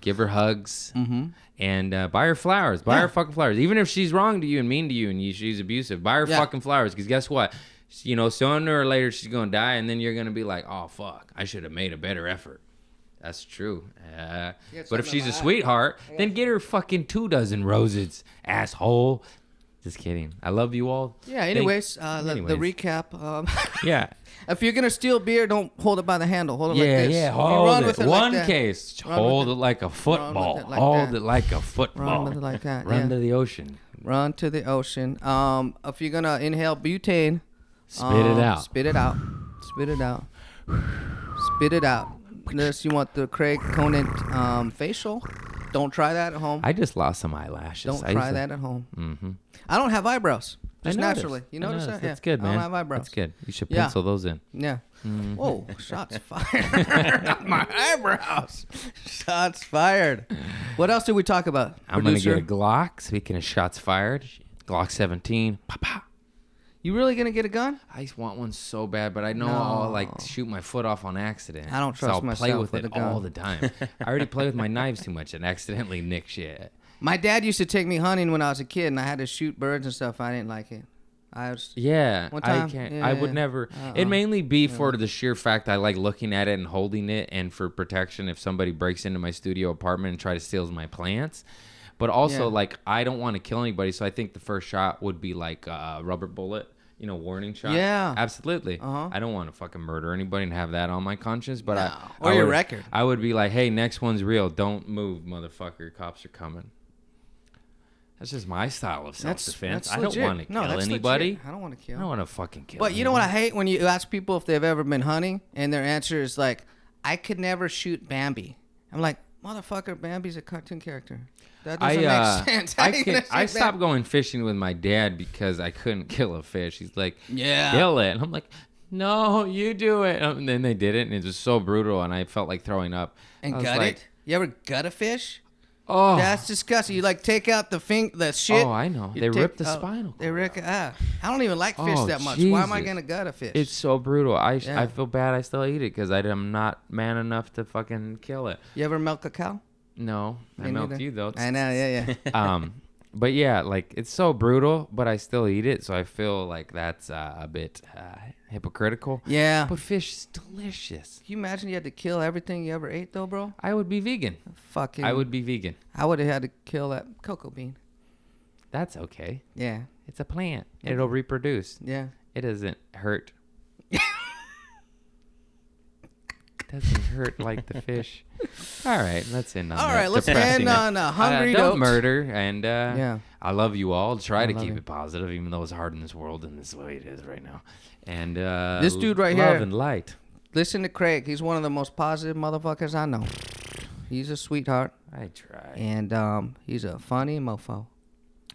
Give her hugs. And buy her flowers. Buy her fucking flowers. Even if she's wrong to you and mean to you and she's abusive, buy her fucking flowers. Because guess what? You know, sooner or later she's going to die. And then you're going to be like, oh, fuck. I should have made a better effort. That's true. But if she's a sweetheart, then get her fucking 24 roses, asshole. Just kidding. I love you all. Yeah. Anyways, the recap. Yeah. If you're gonna steal beer, don't hold it by the handle. Hold it like Yeah, this. yeah. If you Hold run it. with One like that, case. Run Hold with it like a football. like Hold that. it like a football. Run with it like that. Run yeah. to the ocean. Run to the ocean. If you're gonna inhale butane, Spit it out. Spit it out. Spit it out. Spit it out. Unless you want the Craig Conant facial, don't try that at home. I just lost some eyelashes. Don't I try used to- that at home. Mm-hmm. I don't have eyebrows. Just I noticed. naturally. You I notice noticed. that? That's Yeah. good, man. I don't have eyebrows. That's good. You should Yeah. pencil those in. Yeah. Mm-hmm. Whoa, shots fired. My eyebrows. Shots fired. What else did we talk about? I'm going to producer? get a Glock. Speaking of shots fired, Glock 17. Papa. You really gonna get a gun? I just want one so bad, but I know I'll like shoot my foot off on accident. I don't so trust I'll play myself with with it a gun. all the time. I already play with my knives too much and accidentally nick shit. My dad used to take me hunting when I was a kid, and I had to shoot birds and stuff. I didn't like it. I was Yeah, One I time? can't. Yeah, I would yeah. never. It'd mainly be for the sheer fact I like looking at it and holding it, and for protection if somebody breaks into my studio apartment and try to steal my plants. But also, Yeah. like, I don't want to kill anybody, so I think the first shot would be like a rubber bullet, warning shot. Yeah. Absolutely. Uh-huh. I don't want to fucking murder anybody and have that on my conscience, but Or I your would- record. I would be like, hey, next one's real. Don't move, motherfucker. Cops are coming. That's just my style of self-defense. I don't legit. want to No, kill that's anybody. legit. I don't want to I kill. don't want to fucking kill But you know what I anybody. hate? When you ask people if they've ever been hunting, and their answer is like, I could never shoot Bambi. I'm like, motherfucker, Bambi's a cartoon character. That doesn't make sense. How you gonna I shoot stopped Bambi? going fishing with my dad because I couldn't kill a fish. He's like, Yeah. kill it. And I'm like, no, you do it. And then they did it, and it was so brutal, and I felt like throwing up. And I was gut like, it? You ever gut a fish? Oh, That's disgusting. You like take out the shit. Oh, I know. You They take- rip the spinal They cord rip. I don't even like fish Oh, that much. Why am I Jesus. gonna gut a fish? it's so brutal. Yeah. I feel bad. I still eat it because I'm not man enough to fucking kill it. You ever milk a cow? No, I Me milked neither. you though. I know. Yeah, yeah. But yeah, like it's so brutal, but I still eat it, so I feel like that's a bit hypocritical. Yeah. But fish is delicious. Can you imagine you had to kill everything you ever ate, though, bro? I would be vegan. Fucking. I would be vegan. I would have had to kill that cocoa bean. That's okay. Yeah. It's a plant. It'll reproduce. Yeah. It doesn't hurt. Doesn't hurt like the fish. All right, let's end on All that right, let's depressing end note. on Hungry Don't Dope. murder, and Yeah. I love you all. Try to love keep you. it positive, even though it's hard in this world and this way it is right now. And This dude right love here- and light. Listen to Craig. He's one of the most positive motherfuckers I know. He's a sweetheart, I try. and he's a funny mofo.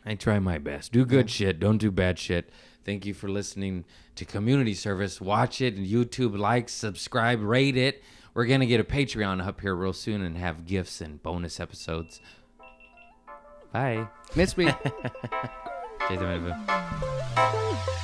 I try my best. Do good shit. Don't do bad shit. Thank you for listening to Community Service. Watch it on YouTube. Like, subscribe, rate it. We're going to get a Patreon up here real soon and have gifts and bonus episodes. Bye. Miss me. Jason Rennebu.